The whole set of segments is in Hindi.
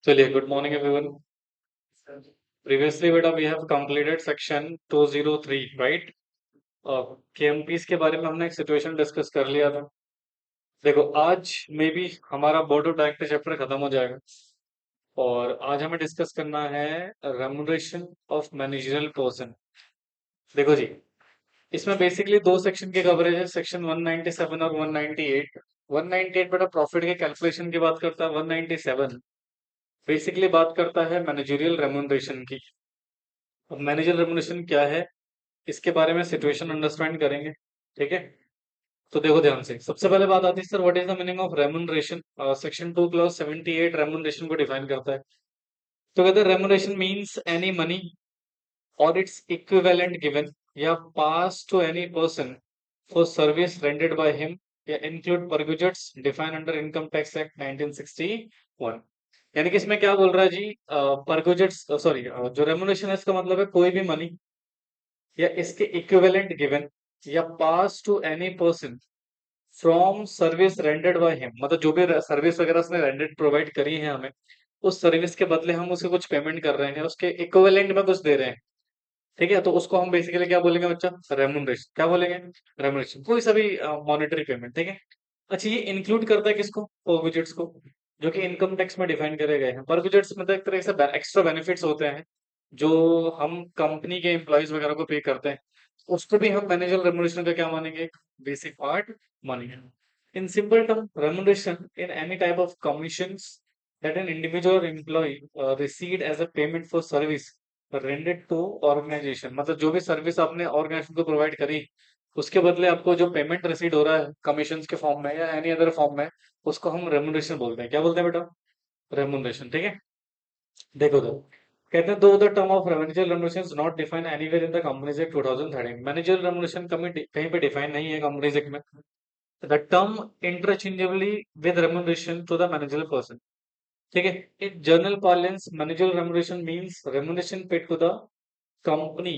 चलिए, गुड मॉर्निंग एवरीवन। प्रीवियसली बेटा we have completed section 203, right? KMPs के बारे में हमने एक सिचुएशन डिस्कस कर लिया था। देखो, आज मे बी हमारा बोर्ड ऑफ डायरेक्टर चैप्टर खत्म हो जाएगा और आज हमें डिस्कस करना है रेम्यूनरेशन ऑफ मैनेजरियल पर्सन। देखो जी, इसमें बेसिकली दो सेक्शन के कवरेज है, सेक्शन 197 और 198। 198 बेटा प्रॉफिट के कैलकुलेशन की बात करता है, 197 बेसिकली बात करता है मैनेजरियल रेम्यूनरेशन की। अब मैनेजर रेमुनेशन क्या है, इसके बारे में सिचुएशन अंडरस्टैंड करेंगे। ठीक है, तो देखो ध्यान से, सबसे पहले बात आती है sir, what is the meaning of remuneration. Section 2 clause 78 remuneration को डिफाइन करता है। तो कहते हैं रेमुनरेशन मींस एनी मनी और इट्स इक्विवेलेंट गिवन या pass to any person for service rendered by him या include perquisites define under income tax act 1961। यानी कि इसमें क्या बोल रहा है जी, परक्विजिट्स सॉरी, जो रेमुनरेशन है इसका मतलब है कोई भी मनी या इसके इक्विवेलेंट गिवन या pass to any person from service rendered by him, मतलब जो भी सर्विस वगैरह उसने रेंडेड प्रोवाइड करी है हमें, उस सर्विस के बदले हम उसे कुछ पेमेंट कर रहे हैं, उसके इक्विवेलेंट में कुछ दे रहे हैं। ठीक है, तो उसको हम बेसिकली क्या बोलेंगे बच्चा, रेमुनरेशन। क्या बोलेंगे? रेमुनरेशन, कोई सा भी मॉनेटरी पेमेंट। ठीक है, अच्छा ये इंक्लूड करता है किसको? परक्विजिट्स को, जो कि इनकम टैक्स में डिफाइन करे गए हैं। परक्विजिट्स मतलब एक तरह से एक्स्ट्रा बेनिफिट्स होते हैं जो हम कंपनी के एम्प्लॉयज वगैरह को पे करते हैं, उसको भी हम मैनेजर रेमुनरेशन का क्या मानेंगे? बेसिक पार्ट मानेंगे। In simple term, remuneration in any type of commissions that an individual or employee received as a payment for service rendered to organization, मतलब जो भी सर्विस आपने ऑर्गेनाइजेशन को प्रोवाइड करी, उसके बदले आपको जो पेमेंट रिसीव हो रहा है कमीशंस के फॉर्म में या एनी अदर फॉर्म में, उसको हम रेमुनरेशन बोलते हैं। क्या बोलते हैं बेटा? रेमुनरेशन। ठीक है, देखो तो कहते हैं though the term of manager remuneration is not defined anywhere in the companies act 2013। Manager remuneration कहीं पे डिफाइन नहीं है कंपनीज एक्ट में। The term interchangeably with remuneration to the manager person. ठीक है, in general parlance manager remuneration means remuneration paid to the company,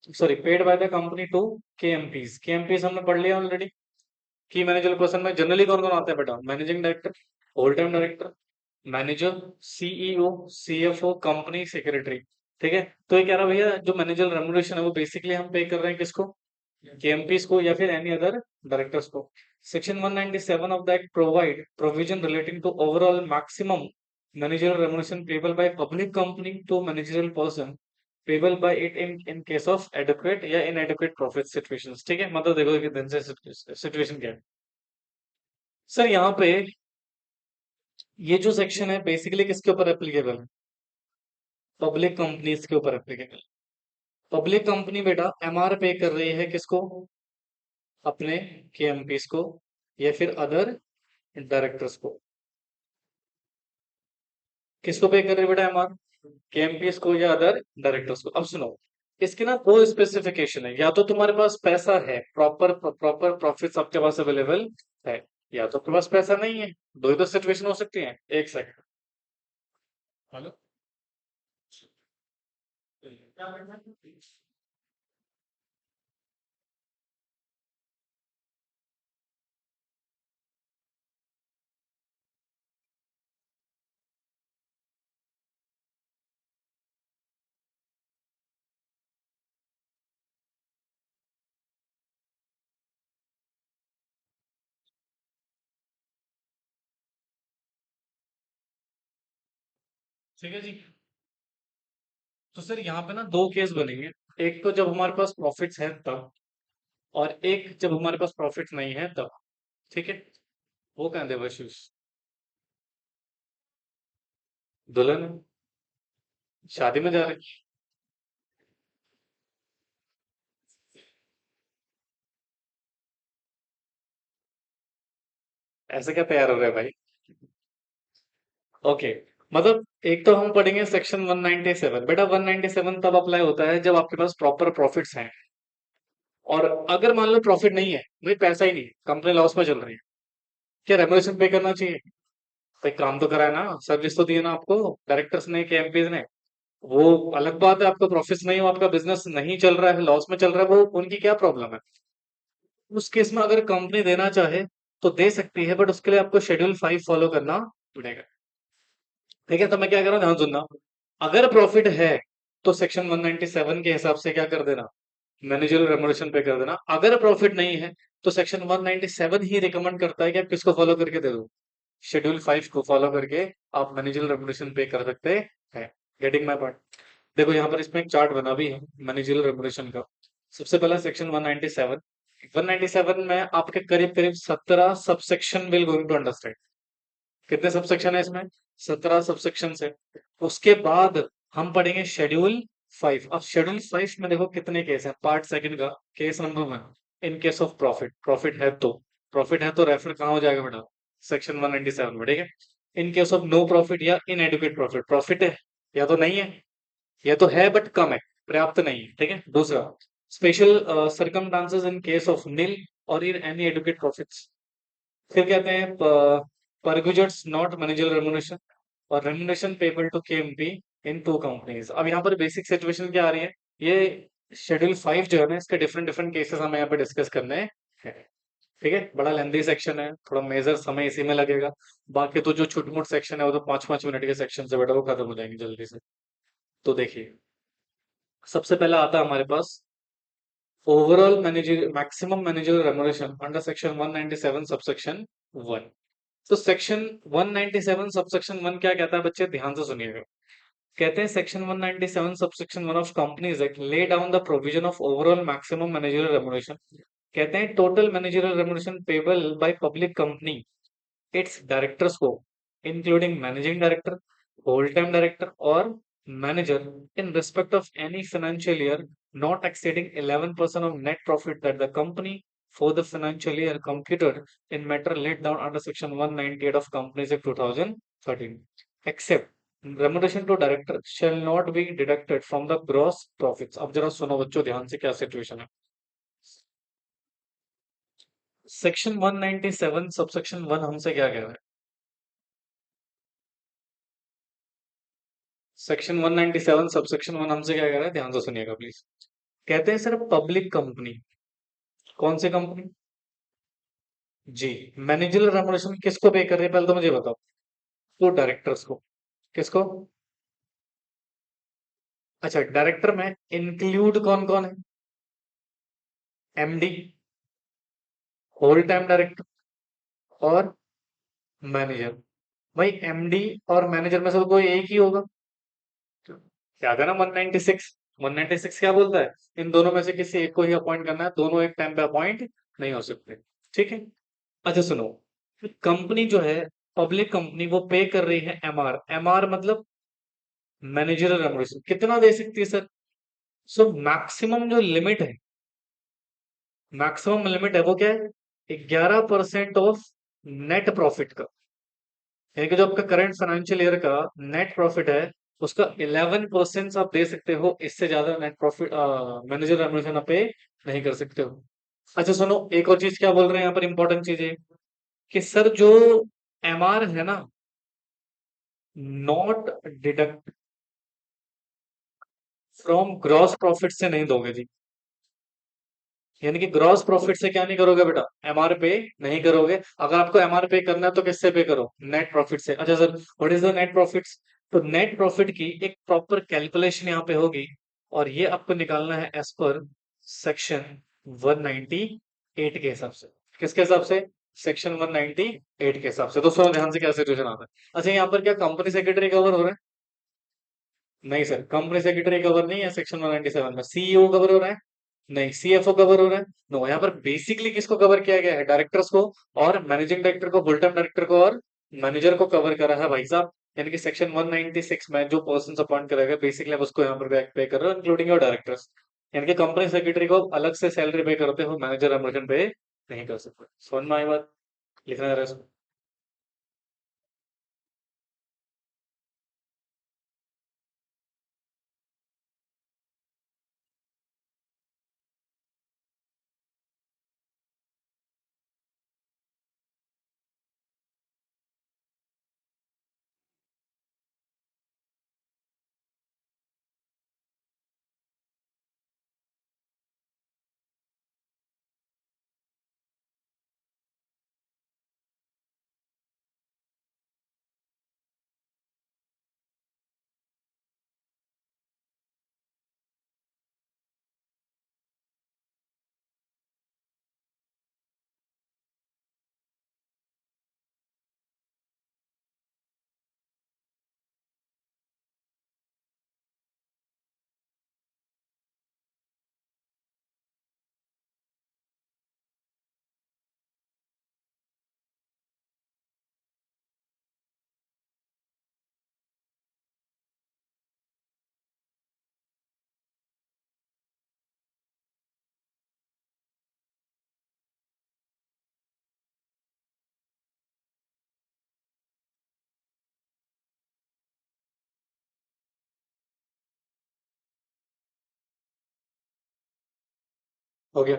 sorry paid by the company to KMPs. KMPs हमने पढ़ लिया ऑलरेडी। की मैनेजर पर्सन में जनरली कौन कौन आता है बेटा? Managing director, whole time director, manager, CEO, CFO, company secretary. ठीक है, तो ये कह रहा भैया जो मैनेजर रेमुनरेशन है वो बेसिकली हम पे कर रहे हैं किसको? केएमपीस को या फिर एनी अदर डायरेक्टर्स को। Section 197 of the act provide provision relating to overall maximum managerial remuneration payable by public company to managerial person payable by it in case of adequate या इनएडुकेट प्रॉफिट सिचुएशंस। ठीक है, मतलब देखो कि दिन से सिचुएशन क्या है सर यहाँ पे। ये जो सेक्शन है बेसिकली किसके ऊपर एप्लीकेबल है? पब्लिक कंपनीज के ऊपर एप्लीकेबल। पब्लिक कंपनी बेटा एमआर पे कर रही है किसको? अपने केएमपीस को या फिर अदर डायरेक्टर्स को। किसको पे कर रही है बेटा एमआर? केएमपीएस को या अदर डायरेक्टर्स को। अब सुनो, इसके ना दो स्पेसिफिकेशन है, या तो तुम्हारे पास पैसा है, प्रॉपर प्रॉपर प्रॉफिट्स आपके पास अवेलेबल है, या तो आपके पास पैसा नहीं है। दो ही तो सिचुएशन हो सकती है। एक सेकंड, हेलो, क्या करना है? ठीक है जी, तो सर यहाँ पे ना दो केस बनेंगे। एक तो जब हमारे पास प्रॉफिट्स है तब, और एक जब हमारे पास प्रॉफिट्स नहीं है तब। ठीक है, वो कहते हैं देवाशीष, दुल्हन है, शादी में जा रहे हैं। ऐसे क्या तैयार हो रहे हैं भाई? ओके, मतलब एक तो हम पढ़ेंगे सेक्शन 197। बेटा 197 तब अप्लाई होता है जब आपके पास प्रॉपर प्रॉफिट्स हैं, और अगर मान लो प्रॉफिट नहीं है, भाई पैसा ही नहीं, कंपनी लॉस में चल रही है, क्या रेमुनेशन पे करना चाहिए? भाई काम तो करा है ना, सर्विस तो दी है ना आपको डायरेक्टर्स ने के एमपीज ने। वो अलग बात है, आपका प्रॉफिट्स नहीं हो, आपका बिजनेस नहीं चल रहा है, लॉस में चल रहा है, वो उनकी क्या प्रॉब्लम है? उस केस में अगर कंपनी देना चाहे तो दे सकती है, बट उसके लिए आपको शेड्यूल 5 फॉलो करना पड़ेगा। ठीक है, तो मैं क्या कर रहा हूँ, ध्यान सुनना। अगर प्रॉफिट है तो सेक्शन 197 के हिसाब से क्या कर देना, मैनेजरियल रेमुनरेशन पे कर देना। अगर प्रॉफिट नहीं है तो सेक्शन 197 ही रिकमेंड करता है कि आप किसको फॉलो करके दे दो, शेड्यूल 5 को फॉलो करके आप मैनेजरियल रेमुनरेशन पे कर सकते हैं। Getting my point? देखो यहाँ पर इसमें एक चार्ट बना भी है मैनेजरियल रेमुनरेशन का। सबसे पहला सेक्शन 197। 197 में आपके करीब करीब 17 subsection will going to understand. कितने सबसेक्शन है इसमें? 17 सबसेक्शन है। उसके बाद हम पढ़ेंगे शेड्यूल 5। अब शेड्यूल 5 में देखो कितने केस हैं। पार्ट सेकंड का case number 1, in case of profit. Profit है तो रेफर कहाँ हो जाएगा बेटा, सेक्शन 197 में। ठीक है, in case of no profit या इनएडुकेट प्रॉफिट, प्रॉफिट है या तो नहीं है, या तो है बट कम है, पर्याप्त नहीं है। ठीक है, दूसरा special circumstances in case of nil और इन एनी एडुकेट प्रॉफिट्स। फिर कहते हैं परगुजर्स नॉट मैनेजर रेमुनेशन और remuneration payable to KMP in two companies. अब यहाँ पर बेसिक सिचुएशन क्या आ रही है, ये शेड्यूल 5 जो है ना, इसके डिफरेंट डिफरेंट केसेस हमें यहाँ पे डिस्कस करने हैं। ठीक है, बड़ा लेंथी सेक्शन है, थोड़ा मेजर समय इसी में लगेगा। बाकी तो जो छोटे मोटे सेक्शन है वो तो 5-5 मिनट के सेक्शन से बेटा वो खत्म हो जाएंगे जल्दी से। तो देखिए, सबसे पहला आता है हमारे पास overall manager maximum manager remuneration under section 197 subsection 1। तो सेक्शन 197 सबसेक्शन 1 क्या कहता है बच्चे, ध्यान से सुनिएगा। कहते हैं section 197 subsection 1 of companies act lay down the provision of overall maximum managerial remuneration. कहते हैं total managerial remuneration payable by public company its directors को, including managing director, whole-time director or manager in respect of any financial year not exceeding 11% of net profit that the company for the financial year computed in matter laid down under section 198 of Companies Act 2013, except remuneration to director shall not be deducted from the gross profits। अब जरा सुनो बच्चों ध्यान से क्या सिचुएशन है। सेक्शन 197 सबसेक्शन 1 हमसे क्या कह रहा है? सेक्शन 197 सबसेक्शन 1 हमसे क्या कह रहा है, ध्यान से सुनिएगा प्लीज। कहते हैं सर पब्लिक कंपनी, कौन सी कंपनी जी, मैनेजरियल रेमुनरेशन किसको पे कर रही है पहले तो मुझे बताओ। तो डायरेक्टर्स को। किसको? अच्छा, डायरेक्टर में इंक्लूड कौन कौन है? एमडी, होल टाइम डायरेक्टर और मैनेजर। भाई एमडी और मैनेजर में से तो कोई एक ही होगा। याद है ना 196? 196 क्या बोलता है, इन दोनों में से किसी एक को ही अपॉइंट करना है, दोनों एक टाइम पे अपॉइंट नहीं हो सकते। ठीक है, अच्छा सुनो, कंपनी जो है पब्लिक कंपनी वो पे कर रही है एमआर। एमआर मतलब मैनेजरियल रेमुनरेशन कितना दे सकती है सर? सो मैक्सिमम जो लिमिट है, मैक्सिमम लिमिट है वो क्या है, 11% ऑफ नेट प्रॉफिट का। यानी कि जो आपका करंट फाइनेंशियल ईयर का नेट प्रॉफिट है उसका 11% आप दे सकते हो, इससे ज्यादा नेट प्रॉफिट मैनेजर रेमुनरेशन आप पे नहीं कर सकते हो। अच्छा सुनो, एक और चीज क्या बोल रहे हैं यहाँ पर, इंपॉर्टेंट चीज है कि सर जो एमआर है ना, not deduct from gross profit से नहीं दोगे जी। यानी कि ग्रॉस प्रॉफिट से क्या नहीं करोगे बेटा, एमआर पे नहीं करोगे। अगर आपको एमआर पे करना है तो किससे पे करो, नेट प्रॉफिट से। अच्छा sir, what is the net profits? तो नेट प्रॉफिट की एक प्रॉपर कैलकुलेशन यहाँ पे होगी और ये आपको निकालना है एज पर सेक्शन 198 के हिसाब से। किसके हिसाब से? सेक्शन 198 के हिसाब से। तो सुनो ध्यान से क्या सिचुएशन आता है। अच्छा, यहाँ पर क्या कंपनी सेक्रेटरी कवर हो रहा है? नहीं सर, कंपनी सेक्रेटरी कवर नहीं है सेक्शन 197 में। सीईओ कवर हो रहा है? नहीं। सीएफओ कवर हो रहा है? नो। यहाँ पर बेसिकली किसको कवर किया गया है, डायरेक्टर्स को और मैनेजिंग डायरेक्टर को, फुल टाइम डायरेक्टर को और मैनेजर को कवर करा है भाई साहब। यानी कि सेक्शन 196 में जो पर्सन अपॉइंट करेगा बेसिकली आप उसको यहाँ पर पे कर रहे हो, इंक्लूडिंग योर डायरेक्टर्स। यानी कि कंपनी सेक्रेटरी को अलग से सैलरी पे करते हो, मैनेजर एमर्जन पे नहीं कर सकते। समझ में आई बात? लिखना है रहा है। हो गया।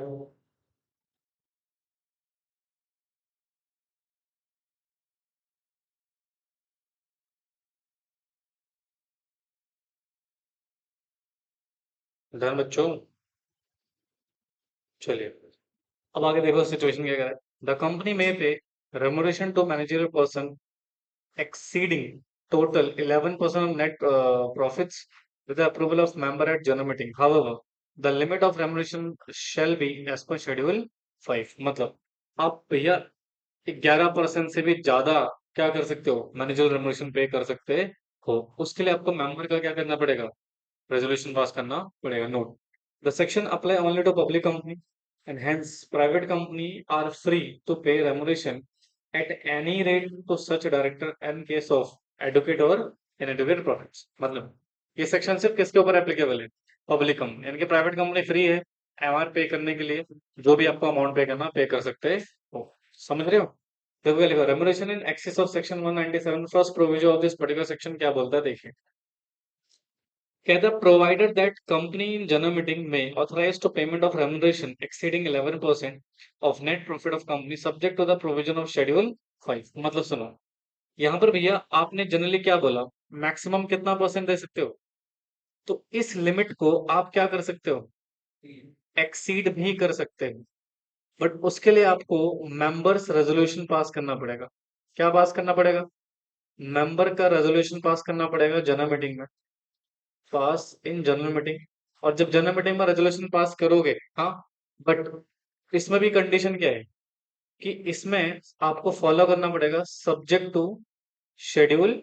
डन बच्चों, चलिए अब आगे देखो सिचुएशन क्या है। द कंपनी में pay remuneration to managerial person exceeding total 11% of net profits with the approval of member at general meeting. However, the limit of remuneration shall be as per schedule 5. मतलब आप भैया 11% से भी ज्यादा क्या कर सकते हो, मैनेजर रेमुनरेशन पे कर सकते हो। उसके लिए आपको मेंबर का क्या करना पड़ेगा, रेजोल्यूशन पास करना पड़ेगा। Note the section apply only to public company and hence private company are free to pay remuneration at any rate to such director in case of advocate or inadequate profits। मतलब ये सेक्शन सिर्फ किसके ऊपर एप्लीकेबल है, पब्लिक कंपनी, यानी कि प्राइवेट कंपनी फ्री है एमआर पे करने के लिए, जो भी आपको अमाउंट पे करना पे कर सकते हो। समझ रहे हो? देखो क्या लिखा, remuneration in excess of section 197 first provision of this particular section क्या बोलता है देखिए। कहता है provided that company in general meeting में authorize to payment of remuneration exceeding 11% of net profit of company subject to the provision of schedule 5। मतलब सुनो, यहाँ पर भैया आपने जनरली क्या बोला, मैक्सिमम कितना परसेंट दे सकते हो, तो इस लिमिट को आप क्या कर सकते हो, एक्सीड भी कर सकते हो। बट उसके लिए आपको मेंबर्स रेजोल्यूशन पास करना पड़ेगा। क्या पास करना पड़ेगा, मेंबर का रेजोल्यूशन पास करना पड़ेगा जनरल मीटिंग में, पास इन जनरल मीटिंग। और जब जनरल मीटिंग में रेजोल्यूशन पास करोगे, हाँ, बट इसमें भी कंडीशन क्या है कि इसमें आपको फॉलो करना पड़ेगा सब्जेक्ट टू शेड्यूल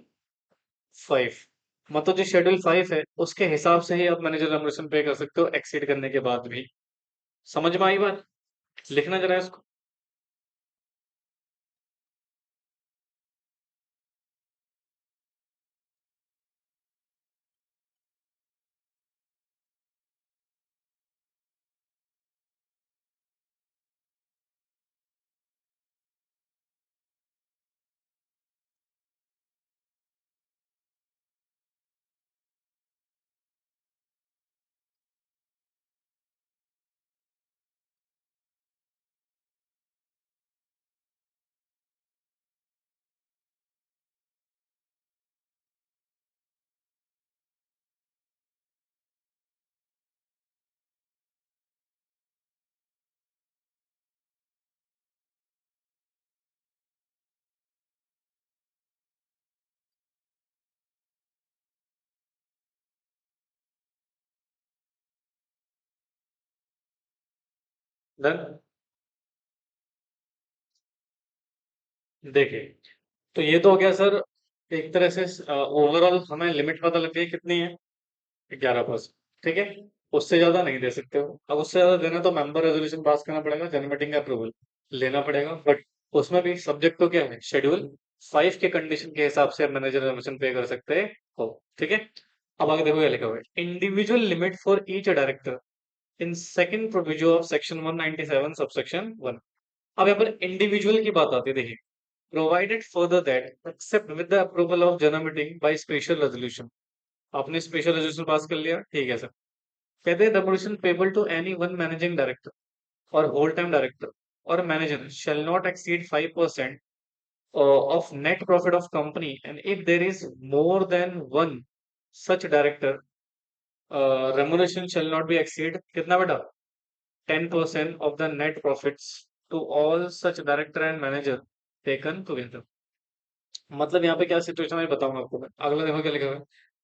5। मतलब जो शेड्यूल 5 है उसके हिसाब से ही आप मैनेजर रेमुनरेशन पे कर सकते हो एक्सीड करने के बाद भी। समझ में आई बात? लिखना जरा इसको। डन। देखिए, तो ये तो हो गया सर, एक तरह से ओवरऑल हमें लिमिट पता लग गई कितनी है, 11%। ठीक है, उससे ज्यादा नहीं दे सकते हो। अब उससे ज्यादा देना तो मेंबर रेजोल्यूशन पास करना पड़ेगा, जनरल मीटिंग का अप्रूवल लेना पड़ेगा। बट उसमें भी सब्जेक्ट तो क्या है, शेड्यूल 5 के कंडीशन के हिसाब से मैनेजर रेजोल्यूशन पे कर सकते हो। ठीक है, अब आगे देखो क्या लिखा हुआ है, individual limit for each director in second provision of section 197 subsection 1। अब यहाँ पर इंडिविजुअल की बात आती है, देखिए provided further that except with the approval of general meeting by special resolution. आपने स्पेशल रेजोल्यूशन पास कर लिया, ठीक है सर। कहते हैं remuneration payable to any one managing director और होल टाइम डायरेक्टर और manager shall not exceed 5% of net profit of company, and if there is more than one such director, remuneration shall not be exceed कितना बेटा, 10% of the net profits to all such director and manager taken together। मतलब यहाँ पे क्या सिचुएशन है बताऊंगा आपको मैं। अगला देखो क्या लिखा हुआ है,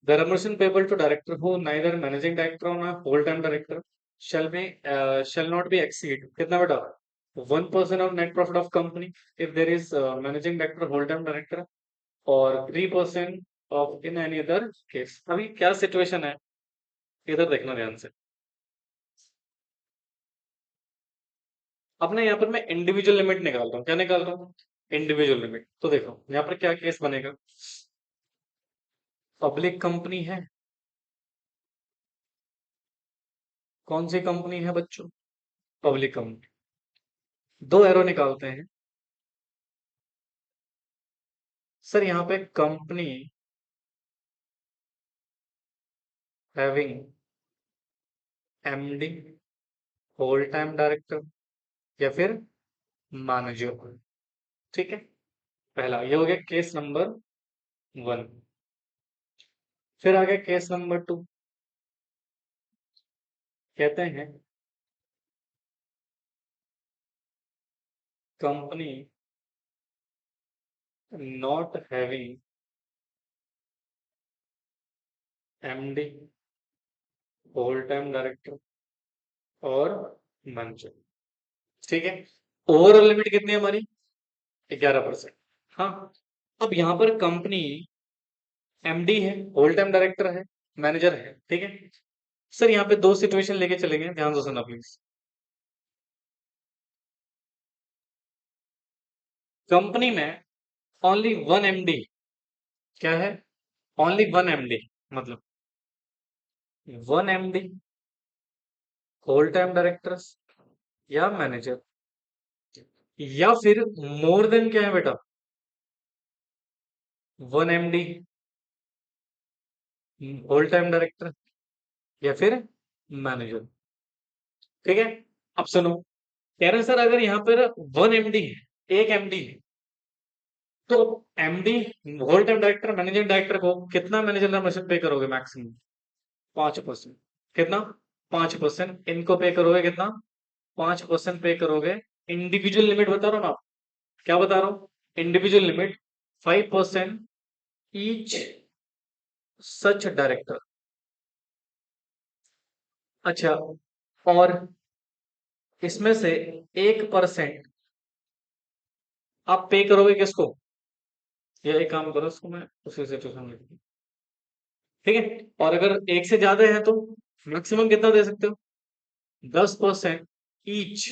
the remuneration payable to director who neither managing director और whole time director shall not be exceed कितना बेटा, 1% of net profit of company if there is managing director whole time director, और 3% of in any other case. अभी क्या सिचुएशन है, इधर देखना ध्यान से। अब ना यहाँ पर मैं इंडिविजुअल लिमिट निकाल रहा हूँ, क्या निकाल रहा हूँ, इंडिविजुअल लिमिट। तो देखो यहाँ पर क्या केस बनेगा, पब्लिक कंपनी है, कौन सी कंपनी है बच्चों, पब्लिक कंपनी। दो एरो निकालते हैं सर, यहाँ पे company having MD whole time director या फिर मैनेजर। ठीक है, पहला ये हो गया केस नंबर 1। फिर आ गया केस नंबर 2। कहते हैं company not having MD, whole time director और मैनेजर। ठीक है, ओवरऑल लिमिट कितनी है हमारी? 11%। हाँ, अब यहाँ पर कंपनी एमडी है, होल टाइम डायरेक्टर है, मैनेजर है। ठीक है सर, यहाँ पे दो सिचुएशन लेके चलेंगे, ध्यान से सुनना प्लीज। कंपनी में ओनली वन एमडी, क्या है? ओनली वन एमडी, मतलब one MD, whole time director या मैनेजर, या फिर मोर देन क्या है बेटा? One MD, whole time director या फिर मैनेजर। ठीक है, अब सुनो, कह रहे हैं सर अगर यहाँ पर वन एमडी है, एक एमडी है, तो MD, whole time director, managing director को कितना मैनेजर नॉमिनेशन पे करोगे? मैक्सिमम 5%। कितना? 5%। इनको पे करोगे कितना? 5% पे करोगे। इंडिविजुअल लिमिट बता रहा हूँ ना, क्या बता रहा हूँ? Individual limit 5% each such director. अच्छा, और इसमें से 1% आप पे करोगे किसको? या एक काम करो, इसको मैं उसी सिचुएशन में, ठीक है, और अगर एक से ज्यादा है तो मैक्सिमम कितना दे सकते हो? 10% ईच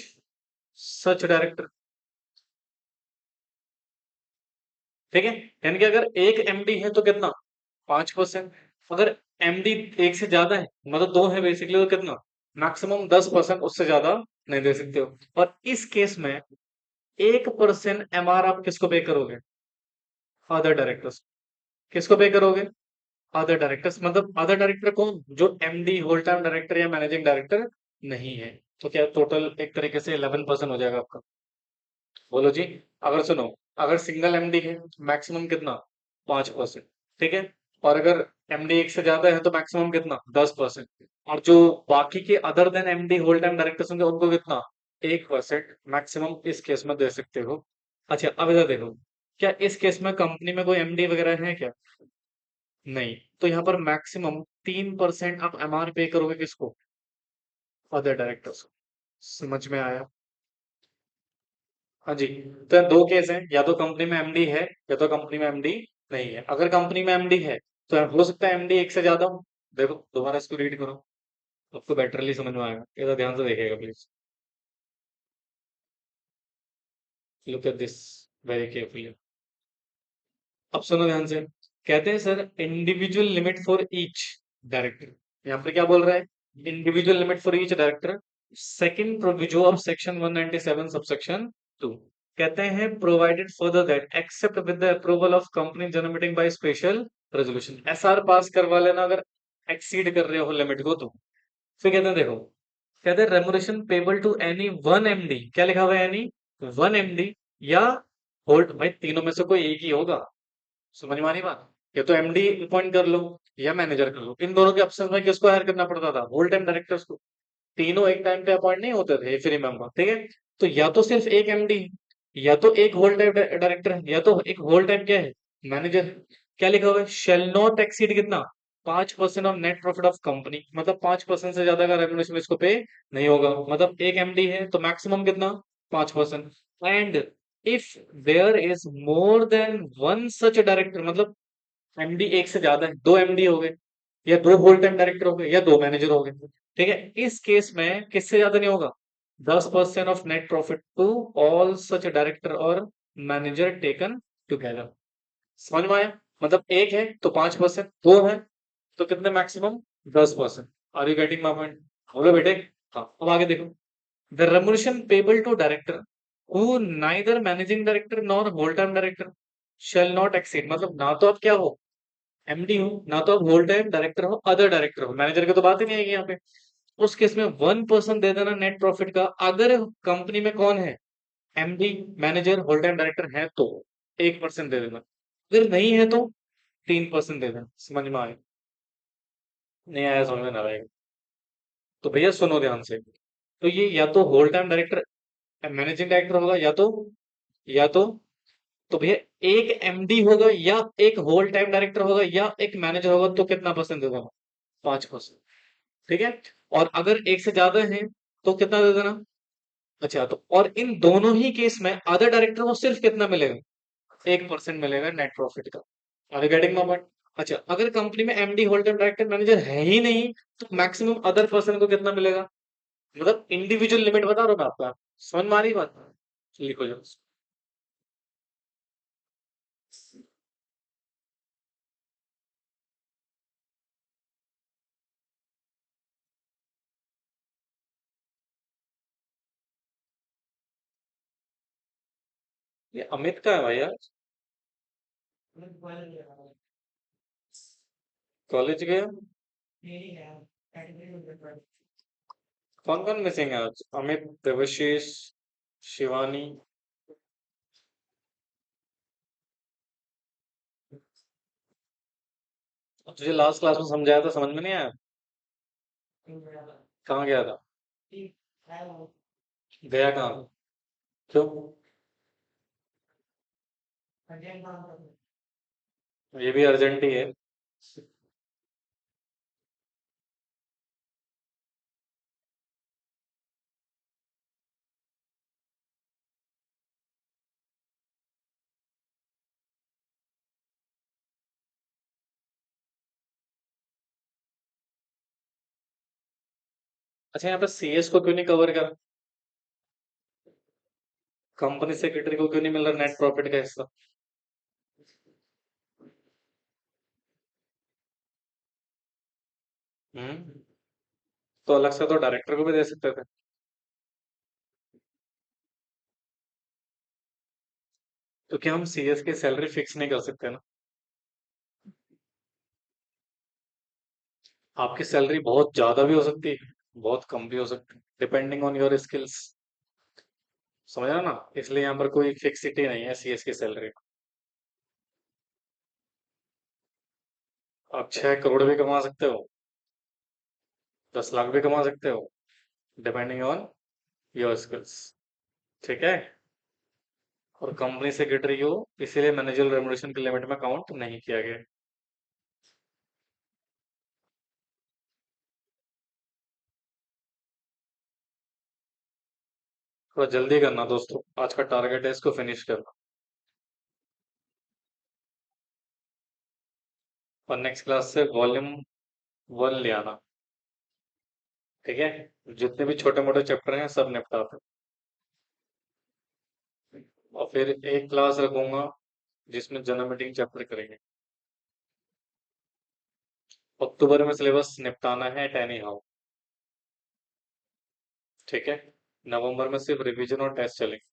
सच डायरेक्टर। ठीक है, यानी कि अगर एक एमडी है तो कितना? 5%। अगर एमडी एक से ज्यादा है, मतलब दो है बेसिकली, तो कितना? मैक्सिमम 10%, उससे ज्यादा नहीं दे सकते हो। और इस केस में 1% एमआर आप किसको पे करोगे? Other directors. किसको पे करोगे? अदर डायरेक्टर्स, मतलब अदर डायरेक्टर कौन? जो एमडी, होल टाइम डायरेक्टर या मैनेजिंग डायरेक्टर नहीं है। तो क्या टोटल एक तरीके से 11% हो जाएगा आपका? बोलो जी। अगर सुनो, अगर सिंगल एमडी है तो मैक्सिमम कितना? 5%। ठीक है, और अगर एमडी एक से ज्यादा है तो मैक्सिमम कितना? 10%। और जो बाकी के other than MD whole time directors होंगे उनको कितना? 1% मैक्सिमम इस केस में दे सकते हो। अच्छा, अब इधर देखो, क्या इस केस में कंपनी में कोई एमडी वगैरह है क्या? नहीं, तो यहाँ पर मैक्सिमम 3% आप एमआर पे करोगे किसको? अदर डायरेक्टर्स को। समझ में आया? हाँ जी। तो दो केस हैं, या तो कंपनी में एमडी है या तो कंपनी में एमडी नहीं है। अगर कंपनी में एमडी है तो हो सकता है एमडी एक से ज्यादा हो। देखो दोबारा इसको रीड करो, आपको बेटरली समझ में आएगा, इधर ध्यान से देखिएगा please. Look at this very carefully. अब सुनो ध्यान से। कहते हैं sir individual limit for each director. यहाँ पर क्या बोल रहा है? Individual limit for each director, second proviso of section 197 subsection 2। कहते हैं provided further that except with the approval of company general meeting by special resolution. SR pass करवा लेना अगर एक्सीड कर रहे हो लिमिट को तो। फिर कहते हैं देखो, कहते हैं remuneration payable to any one MD, क्या लिखा हुआ है? एनी वन एमडी या होल्ड, भाई तीनों में से कोई एक ही होगा। समझ में आ रही बात? या तो एमडी अपॉइंट कर लो या मैनेजर कर लो। इन दोनों के ऑप्शन में किसको हायर करना पड़ता था? होल टाइम डायरेक्टर्स को। तीनों एक टाइम पे अपॉइंट नहीं होते थे, इफ यू रिमेम्बर। ठीक है, तो या तो सिर्फ एक एमडी, या तो एक होल टाइम डायरेक्टर है, या तो एक होल टाइम क्या है? मैनेजर। क्या लिखा हुआ है? शेल नॉट एक्सीड कितना? 5% of net profit of company, मतलब 5% से ज्यादा का रेम्युनरेशन इसको पे नहीं होगा। मतलब एक एमडी है तो मैक्सिमम कितना? 5%। And if there is more than one such director, मतलब एमडी एक से ज्यादा है, दो एमडी हो गए, या दो होल टाइम डायरेक्टर हो गए, या दो मैनेजर हो गए। ठीक है, इस केस में किससे ज्यादा नहीं होगा? 10% of net profit to all such director और मैनेजर टेकन टुगेदर। समझ में आया? मतलब एक है तो 5%, दो है तो कितने maximum? 10%। Are you getting my point? बोलो बेटे। हाँ, अब आगे देखो। The remuneration payable to director who neither managing director nor whole time director shall not exceed, मतलब ना तो आप क्या हो? एमडी हो, ना तो आप होल टाइम डायरेक्टर हो, अदर डायरेक्टर हो। मैनेजर की तो बात ही नहीं आएगी यहाँ पे। उस केस में 1% दे देना नेट प्रॉफिट का। अगर कंपनी में कौन है, MD, manager, whole time director है तो 1% दे देना, अगर नहीं है तो 3% दे देना। समझ में आए? नहीं आया समझ में ना आएगा तो भैया सुनो ध्यान से। तो ये या तो whole time director, managing director होगा, या तो तो भैया एक एमडी होगा, या एक होल टाइम डायरेक्टर होगा, या एक मैनेजर होगा, तो कितना परसेंट दे देना? 5%। ठीक है। और अगर एक से ज्यादा है तो कितना दे देना? अच्छा, तो और इन दोनों ही केस में अदर डायरेक्टर को सिर्फ कितना मिलेगा? 1% मिलेगा नेट प्रॉफिट का। Are you getting my point? अच्छा, अगर कंपनी में MD, whole time director, manager है ही नहीं, तो मैक्सिमम अदर पर्सन को कितना मिलेगा? मतलब इंडिविजुअल लिमिट बता रहा हूं मैं आपका। समझ में आ रही बात? लिखो जो। ये अमित का है भाई यार। कॉलेज गया। कौन कौन मिसिंग है आज? अमित, देवशीष, शिवानी। तुझे लास्ट क्लास में समझाया था, समझ में नहीं आया? कहाँ गया था? गया कहाँ? क्यों? ये भी अर्जेंट ही है। अच्छा, यहाँ पे सीएस को क्यों नहीं कवर करा? कंपनी सेक्रेटरी को क्यों नहीं मिल रहा नेट प्रॉफिट का हिस्सा? हम्म। तो अलग से तो डायरेक्टर को भी दे सकते थे। तो क्या हम सीएस की सैलरी फिक्स नहीं कर सकते ना? आपकी सैलरी बहुत ज्यादा भी हो सकती है, बहुत कम भी हो सकती है, डिपेंडिंग ऑन योर स्किल्स। समझा ना? इसलिए यहाँ पर कोई फिक्सिटी नहीं है सीएस की सैलरी। आप 6 करोड़ भी कमा सकते हो, 10 लाख भी कमा सकते हो, डिपेंडिंग ऑन योर स्किल्स। ठीक है। और कंपनी सेक्रेटरी को इसीलिए मैनेजर रेमुनेशन की लिमिट में काउंट नहीं किया गया। थोड़ा जल्दी करना दोस्तों, आज का टारगेट है इसको फिनिश करना। और नेक्स्ट क्लास से वॉल्यूम 1 ले आना। ठीक है। जितने भी छोटे मोटे चैप्टर हैं सब निपटाते हैं। और फिर एक क्लास रखूंगा जिसमें जनरल मीटिंग चैप्टर करेंगे। अक्टूबर में सिलेबस निपटाना है एनी हाउ। ठीक है। नवंबर में सिर्फ रिवीजन और टेस्ट चलेंगे।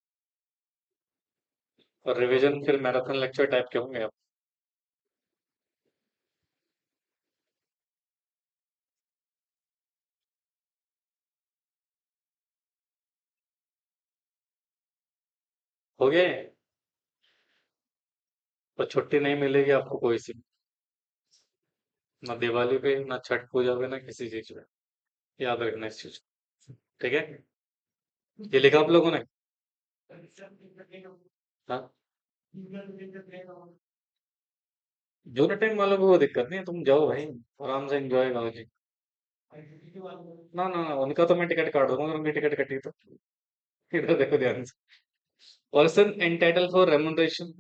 और रिवीजन फिर मैराथन लेक्चर टाइप के होंगे अब। हो गए। तो छुट्टी नहीं मिलेगी आपको कोई सी, ना दिवाली पे, ना छठ पूजा पे, ना किसी चीज पे। याद रखना इस चीज को। ठीक है। ये लिखा आप लोगों ने? हाँ। जो टाइम वालों को वो दिक्कत नहीं है, तुम जाओ भाई, आराम से एंजॉय करो जी। ना ना ना, उनका तो मैं टिकट काट दूंगा अगर उनकी टिकट कटी तो। इधर देखो ध्यान से। Person entitle for remuneration,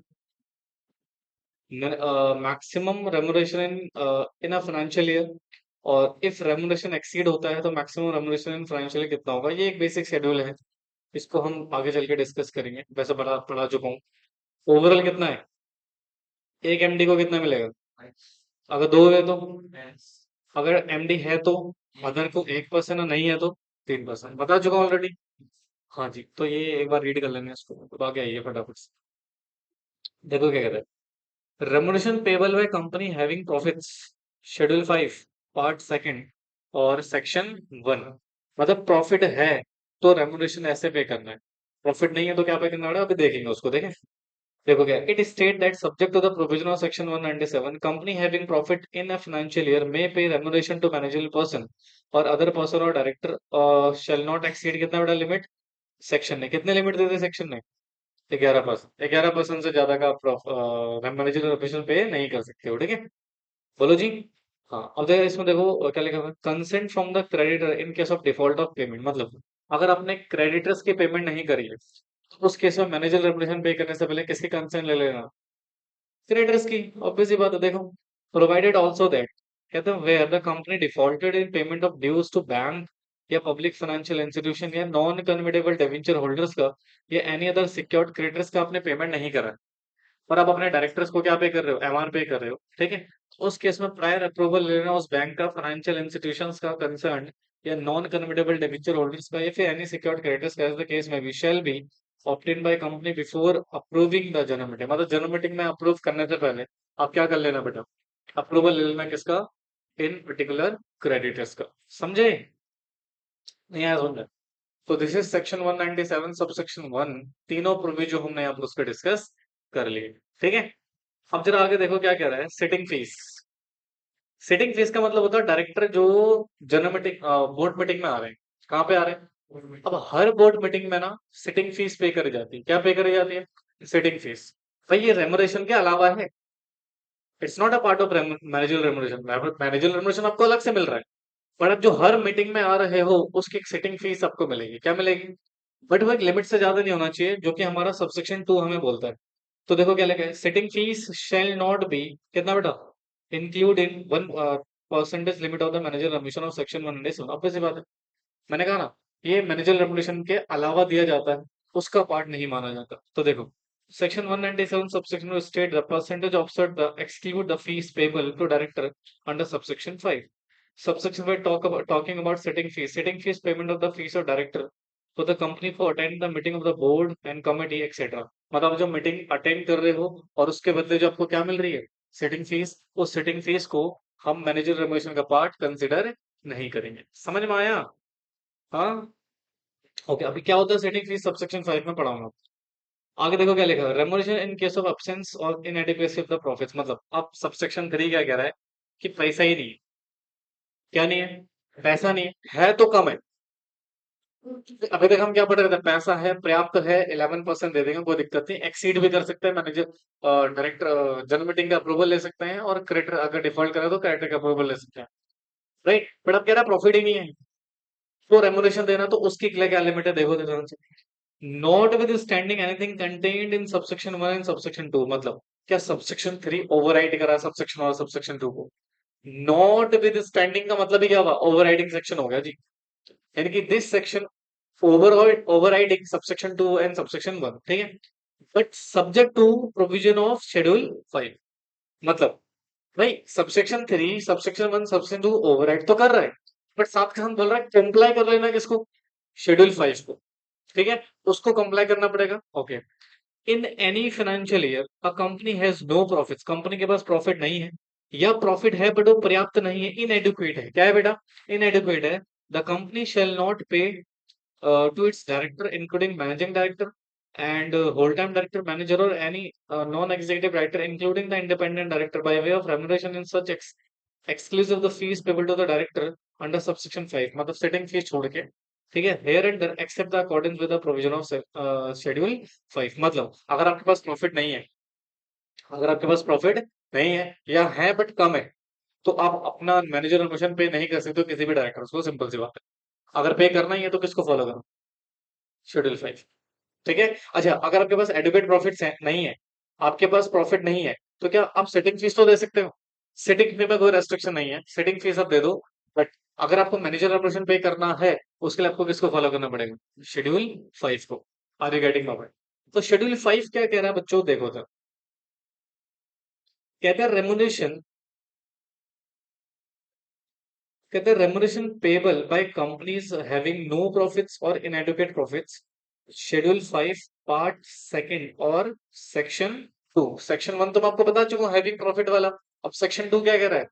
maximum remuneration in a financial year. और इफ रेमुनरेशन एक्सीड होता है तो मैक्सिमम रेमुनरेशन इन फाइनेंशियल कितना होगा? ये एक बेसिक शेड्यूल है। इसको हम आगे चल के डिस्कस करेंगे, वैसे बड़ा पढ़ा चुका हूँ। ओवरऑल कितना है? एक एमडी को कितना मिलेगा? अगर दो है तो, अगर एमडी है तो, अदर को 1% और नहीं है तो 3%। बता चुका हूँ ऑलरेडी। हाँ जी, तो ये एक बार रीड कर लेंगे इसको, तो आगे आइए फटाफट से। देखो क्या कहता है। Remuneration payable by company having profits, schedule 5, part second, और सेक्शन 1 मतलब प्रॉफिट है तो रेम्युनरेशन ऐसे पे करना है, प्रॉफिट नहीं है तो क्या पे करना है, अभी देखेंगे उसको। देखें, देखो क्या, it state that subject to the provision of section 197 company having profit in a financial year may pay remuneration to manager person और अदर पर्सन और डायरेक्टर शैल नॉट एक्सीड कितना बड़ा लिमिट, सेक्शन ने कितने लिमिट दे दे, सेक्शन ने 11%, 11% से ज्यादा का मैनेजर रेम्युनरेशन पे नहीं कर सकते हो, ठीक है। बोलो जी। हाँ, अब देखो इसमें, देखो क्या लिखा हुआ है, consent from the creditor in case of default of payment, मतलब अगर आपने क्रेडिटर्स की पेमेंट नहीं करी है तो उस केस में मैनेजर रेम्युनरेशन पे करने से पहले किसकी कंसेंट ले लेना, क्रेडिटर्स की, ऑब्वियस सी बात है। देखो, प्रोवाइडेड आल्सो दैट, कहते हैं where the company defaulted in payment of dues to bank या पब्लिक फाइनेंशियल इंस्टीट्यूशन या नॉन कन्वर्टेबल डिबेंचर होल्डर्स का या एनी अदर सिक्योर्ड क्रेडिटर्स का आपने पेमेंट नहीं करा और आप अपने डायरेक्टर्स को क्या पे कर रहे हो, एमआर पे कर रहे हो, ठीक है। तो उस केस में प्रायर अप्रूवल लेना उस बैंक का, फाइनेंशियल इंस्टीट्यूशंस का कंसर्न या नॉन कन्वर्टेबल डिबेंचर होल्डर्स का या फिर एनी सिक्योर्ड क्रेडिटर्स का, एज द केस में we shall be obtain by company before approving the general meeting, मतलब जनरल मीटिंग में अप्रूव करने से पहले आप क्या कर लेना बेटा, अप्रूवल ले लेना किसका, इन पर्टिकुलर क्रेडिटर्स का। समझे, नहीं आया समझ। तो this is section 197 sub section 1, तीनों प्रोविजन जो हमने यहाँ पर उस पर डिस्कस कर लिए, ठीक है। अब जरा आगे देखो क्या कह रहा है, सिटिंग फीस। सिटिंग फीस का मतलब होता है डायरेक्टर जो जनरल मीटिंग, बोर्ड मीटिंग में आ रहे हैं, कहाँ पे आ रहे हैं, अब हर बोर्ड मीटिंग में ना सिटिंग फीस पे करी जाती है, क्या पे करी जाती है, सिटिंग फीस। भाई ये रेमुनरेशन के अलावा है, it's not a part of manager remuneration, manager remuneration आपको अलग से मिल रहा है, पर अब जो हर मीटिंग में आ रहे हो उसकी एक सिटिंग फीस आपको मिलेगी, क्या मिलेगी, बट वो एक लिमिट से ज्यादा नहीं होना चाहिए, जो कि हमारा सबसेक्शन 2 हमें बोलता है। तो देखो क्या लिखा है, sitting fees shall not be, कितना बेटा, include in 1% limit of the manager remuneration of section 197, obvious सी बात है, मैंने कहा ना, ये मैनेजर रेम्युनरेशन के अलावा दिया जाता है, उसका पार्ट नहीं माना जाता। तो देखो, section 197 subsection state the percentage offset the exclude the fees payable to director under subsection 5। Subsection 5 talking about setting fees. Setting fees payment of the fees of director for the company for attend the meeting of the board and committee etc. मतलब जो मीटिंग अटेंड कर रहे हो और उसके बदले जो आपको क्या मिल रही है, सेटिंग फीस, उस सेटिंग फीस को हम मैनेजर रेमुनरेशन का पार्ट कंसिडर नहीं करेंगे। समझ में आया? हाँ, ओके। अभी क्या होता है सेटिंग फीस, सबसेक्शन 5 में पढ़ाऊंगा। आगे देखो क्या लिखा है, remuneration in case of absence और इनएडिक्वेसी ऑफ द प्रॉफिट्स, मतलब अब सबसेक्शन 3 क्या कह रहा है कि पैसा ही नहीं है, क्या नहीं है, पैसा नहीं है तो कम है। अभी तक हम क्या पढ़ रहे थे, पैसा है, पर्याप्त है, 11% दे देंगे, कोई दिक्कत नहीं, एक्सीड भी कर सकते हैं मैनेजर, डायरेक्टर जनरल मीटिंग का अप्रूवल ले सकते हैं और क्रेडिटर अगर डिफॉल्ट करे तो क्रेडिटर का अप्रूवल ले सकते हैं, राइट। बट अब कह रहा प्रॉफिट ही नहीं है तो रेमुनरेशन देना, तो उसकी क्या लिमिट है, देखो ध्यान से, not with standing anything contained in subsection 1 and subsection 2, मतलब क्या सबसेक्शन 3 ओवरराइड करा सबसेक्शन 1 और सबसेक्शन 2 को, नॉट विद स्टैंडिंग का मतलब ही क्या हुआ, ओवरराइडिंग सेक्शन हो गया जी, यानी कि this section overriding subsection 2 and subsection 1, ठीक है, but subject to provision of schedule 5, मतलब भाई सबसेक्शन 3 सबसेक्शन 1 सबसेक्शन 2 ओवरराइड तो कर रहा है, बट साथ के साथ बोल रहा है कंप्लाई कर लेना किसको, शेड्यूल 5 को, ठीक है, उसको कंप्लाई करना पड़ेगा, okay. In any financial year a company has no profits, company के पास प्रॉफिट नहीं है या प्रॉफिट है बट वो पर्याप्त नहीं है, इनएडिक्वेट है, क्या है बेटा, इनएडिक्वेट है, द कंपनी शेल नॉट पे to its director, including managing director and whole-time director, manager, or any non-executive director, including the independent director, by way of remuneration in such exclusive the fees payable to the director under subsection 5, मतलब setting fees छोड़ के, ठीक है, here and there except the accordance with the provision of schedule 5, मतलब अगर आपके पास प्रॉफिट नहीं है, अगर आपके पास प्रॉफिट नहीं है या है बट कम है, तो आप अपना मैनेजर रेमुनरेशन पे नहीं कर सकते हो किसी भी डायरेक्टर को, सिंपल सी बात है। अगर पे करना ही है तो किसको फॉलो करो, शेड्यूल 5, ठीक है। अच्छा, अगर आपके पास एडुकेट प्रॉफिट्स है नहीं है, आपके पास प्रॉफिट नहीं है, तो क्या आप सिटिंग फीस तो दे सकते हो, सिटिंग फी में कोई रेस्ट्रिक्शन नहीं है, सिटिंग फीस आप दे दो, बट अगर आपको मैनेजर रेमुनरेशन पे करना है उसके लिए आपको किसको फॉलो करना पड़ेगा, शेड्यूल 5 को। Are you getting my point? तो शेड्यूल 5 क्या कह रहा है बच्चों, देखो तो, कहते हैं रेमुनरेशन, कहते हैं remuneration payable by companies having no profits और inadequate profits, schedule 5 part second और सेक्शन 2, सेक्शन 1 तो मैं आपको बता चुका हूँ हैविंग प्रॉफिट वाला, अब सेक्शन 2 क्या कह रहा है,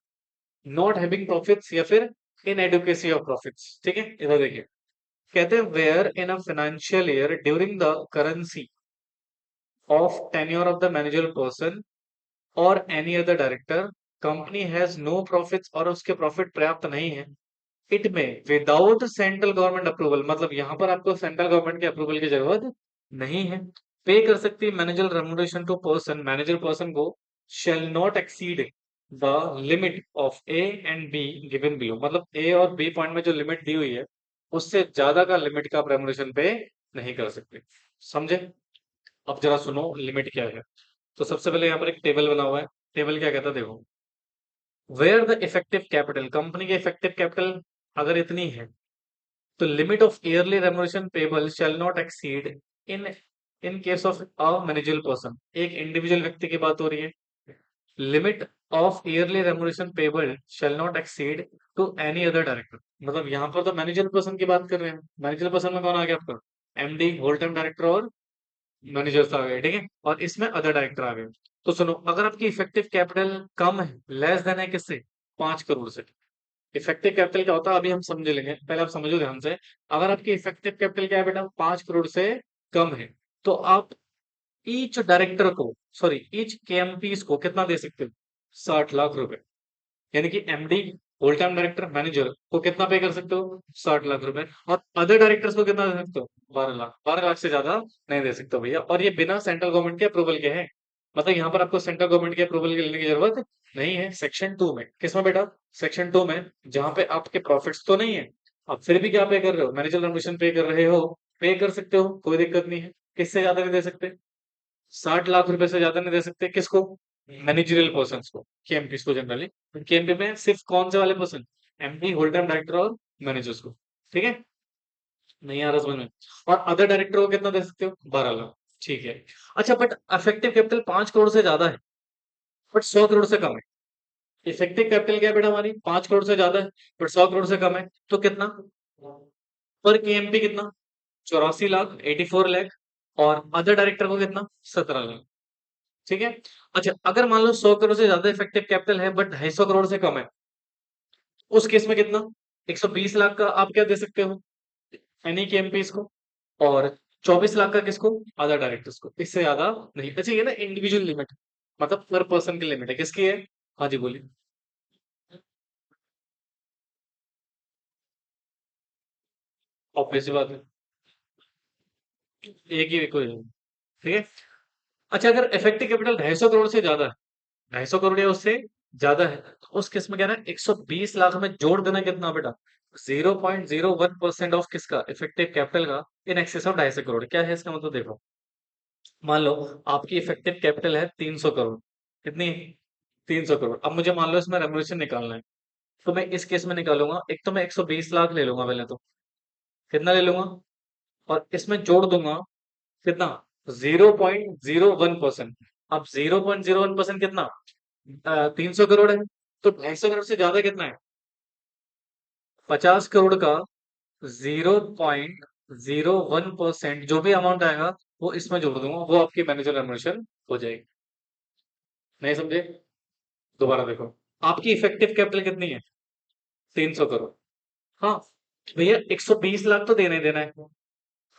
नॉट हैविंग प्रॉफिट्स या फिर इनएडुकेसी ऑफ प्रॉफिट्स। ठीक है, इधर देखिए, कहते हैं where in a financial year during the currency of tenure of the manager person और any other director company has no profits, और उसके प्रॉफिट पर्याप्त नहीं है, इट में विदाउट सेंट्रल गवर्नमेंट अप्रूवल, मतलब यहाँ पर आपको सेंट्रल गवर्नमेंट के अप्रूवल की जरूरत नहीं है, पे कर सकती है manager remuneration to person, manager person को shall not exceed the limit of A and B given below, मतलब ए और बी पॉइंट में जो लिमिट दी हुई है उससे ज्यादा का लिमिट का आप रेमुनरेशन पे नहीं कर सकते। समझे? अब जरा सुनो लिमिट क्या है। तो सबसे पहले यहाँ पर एक टेबल बना हुआ है। टेबल क्या कहता है देखो, where the effective capital, company के इफेक्टिव कैपिटल अगर इतनी है तो limit of yearly remuneration payable shall not exceed in in case of a managerial person, एक इंडिविजुअल व्यक्ति की बात हो रही है, limit of yearly remuneration payable shall not exceed to any other director, मतलब यहाँ पर तो मैनेजर पर्सन की बात कर रहे हैं, मैनेजर पर्सन में कौन आ गया आपका, एमडी, होल टाइम डायरेक्टर और मैनेजर्स आ गए। ठीक है, और इसमें अदर डायरेक्टर आ गए। तो सुनो, अगर आपकी इफेक्टिव कैपिटल कम है, लेस देन है किससे, 5 करोड़ से। इफेक्टिव कैपिटल क्या होता है अभी हम समझ लेंगे, पहले आप समझो ध्यान से। अगर आपकी इफेक्टिव कैपिटल क्या है बेटा, 5 करोड़ से कम है, तो आप ईच डायरेक्टर को, सॉरी ईच केएमपीस को कितना दे सकते हो, 60 लाख रुपए। यानी कि MD, whole time director, manager को कितना पे कर सकते हो, 60 लाख रुपए, और अदर डायरेक्टर्स को कितना दे सकते हो, 12 लाख। 12 लाख से ज्यादा नहीं दे सकते हो भैया, और ये बिना सेंट्रल गवर्नमेंट के अप्रूवल के हैं। मतलब यहाँ पर आपको सेंट्रल गवर्नमेंट के अप्रूवल के लेने की जरूरत नहीं है। सेक्शन 2 में, किसमें बेटा, सेक्शन 2 में, जहां पे आपके प्रॉफिट्स तो नहीं है, आप फिर भी क्या पे कर रहे हो, मैनेजर रेमुनरेशन पे कर रहे हो, पे कर सकते हो, कोई दिक्कत नहीं है। किससे ज्यादा नहीं दे सकते, 60 लाख रुपए से ज्यादा नहीं दे सकते। किसको, मैनेजरियल पर्सन को, केएमपी को जनरली। केएमपी में सिर्फ कौन से वाले person, MD, whole time director और मैनेजर्स को। ठीक है, नहीं आ रहा समझ में। और अदर डायरेक्टर को कितना दे सकते हो, 12 लाख। ठीक है। अच्छा, बट अफेक्टिव कैपिटल 5 करोड़ से ज्यादा है, बट 100 करोड़ से कम है। इफेक्टिव कैपिटल क्या है बेटा, हमारी 5 करोड़ से ज्यादा है, बट 100 करोड़ से कम है, तो कितना, पर केएमपी कितना, 84 लाख, 84 लाख, और अदर डायरेक्टर को कितना, 17 लाख। ठीक है। अच्छा, अगर मान लो 100 करोड़ से ज्यादा इफेक्टिव कैपिटल है बट 250 करोड़ से कम है, उस केस में कितना, 120 लाख का आप क्या दे सकते हो, एनी के एमपीस को, और 24 लाख का किसको, अदर डायरेक्टर्स को, इससे ज्यादा नहीं। अच्छा, ये ना इंडिविजुअल लिमिट, मतलब पर पर्सन की लिमिट है, किसकी है, हाँ जी बोलिए। ऑब्वियस सी बात है, एक ही कोई, ठीक है। अच्छा, अगर इफेक्टिव कैपिटल 250 करोड़ से ज्यादा है, 250 करोड़ या उससे ज्यादा है, तो उस केस में क्या है ना, 120 लाख में जोड़ देना कितना बेटा, 0.01% ऑफ किसका, इफेक्टिव कैपिटल का, इन एक्सेस ऑफ 250 करोड़। क्या है इसका मतलब, देखो, मान लो आपकी इफेक्टिव कैपिटल है 300 करोड़, कितनी, 300 करोड़। अब मुझे मान लो इसमें रेमुनेशन निकालना है, तो मैं इस केस में निकालूंगा, एक तो मैं 120 लाख ले लूंगा पहले, तो कितना ले लूंगा, और इसमें जोड़ दूंगा कितना, 0.01%। अब 0.01% कितना, 300 करोड़ है, तो 250 करोड़ से ज्यादा कितना है, 50 करोड़ का 0.01% जो भी अमाउंट आएगा वो इसमें जोड़ दूंगा, वो आपकी मैनेजर रेमुनेशन हो जाएगी। नहीं समझे? दोबारा देखो, आपकी इफेक्टिव कैपिटल कितनी है, 300 करोड़। हाँ, भैया 120 लाख तो देना ही देना है।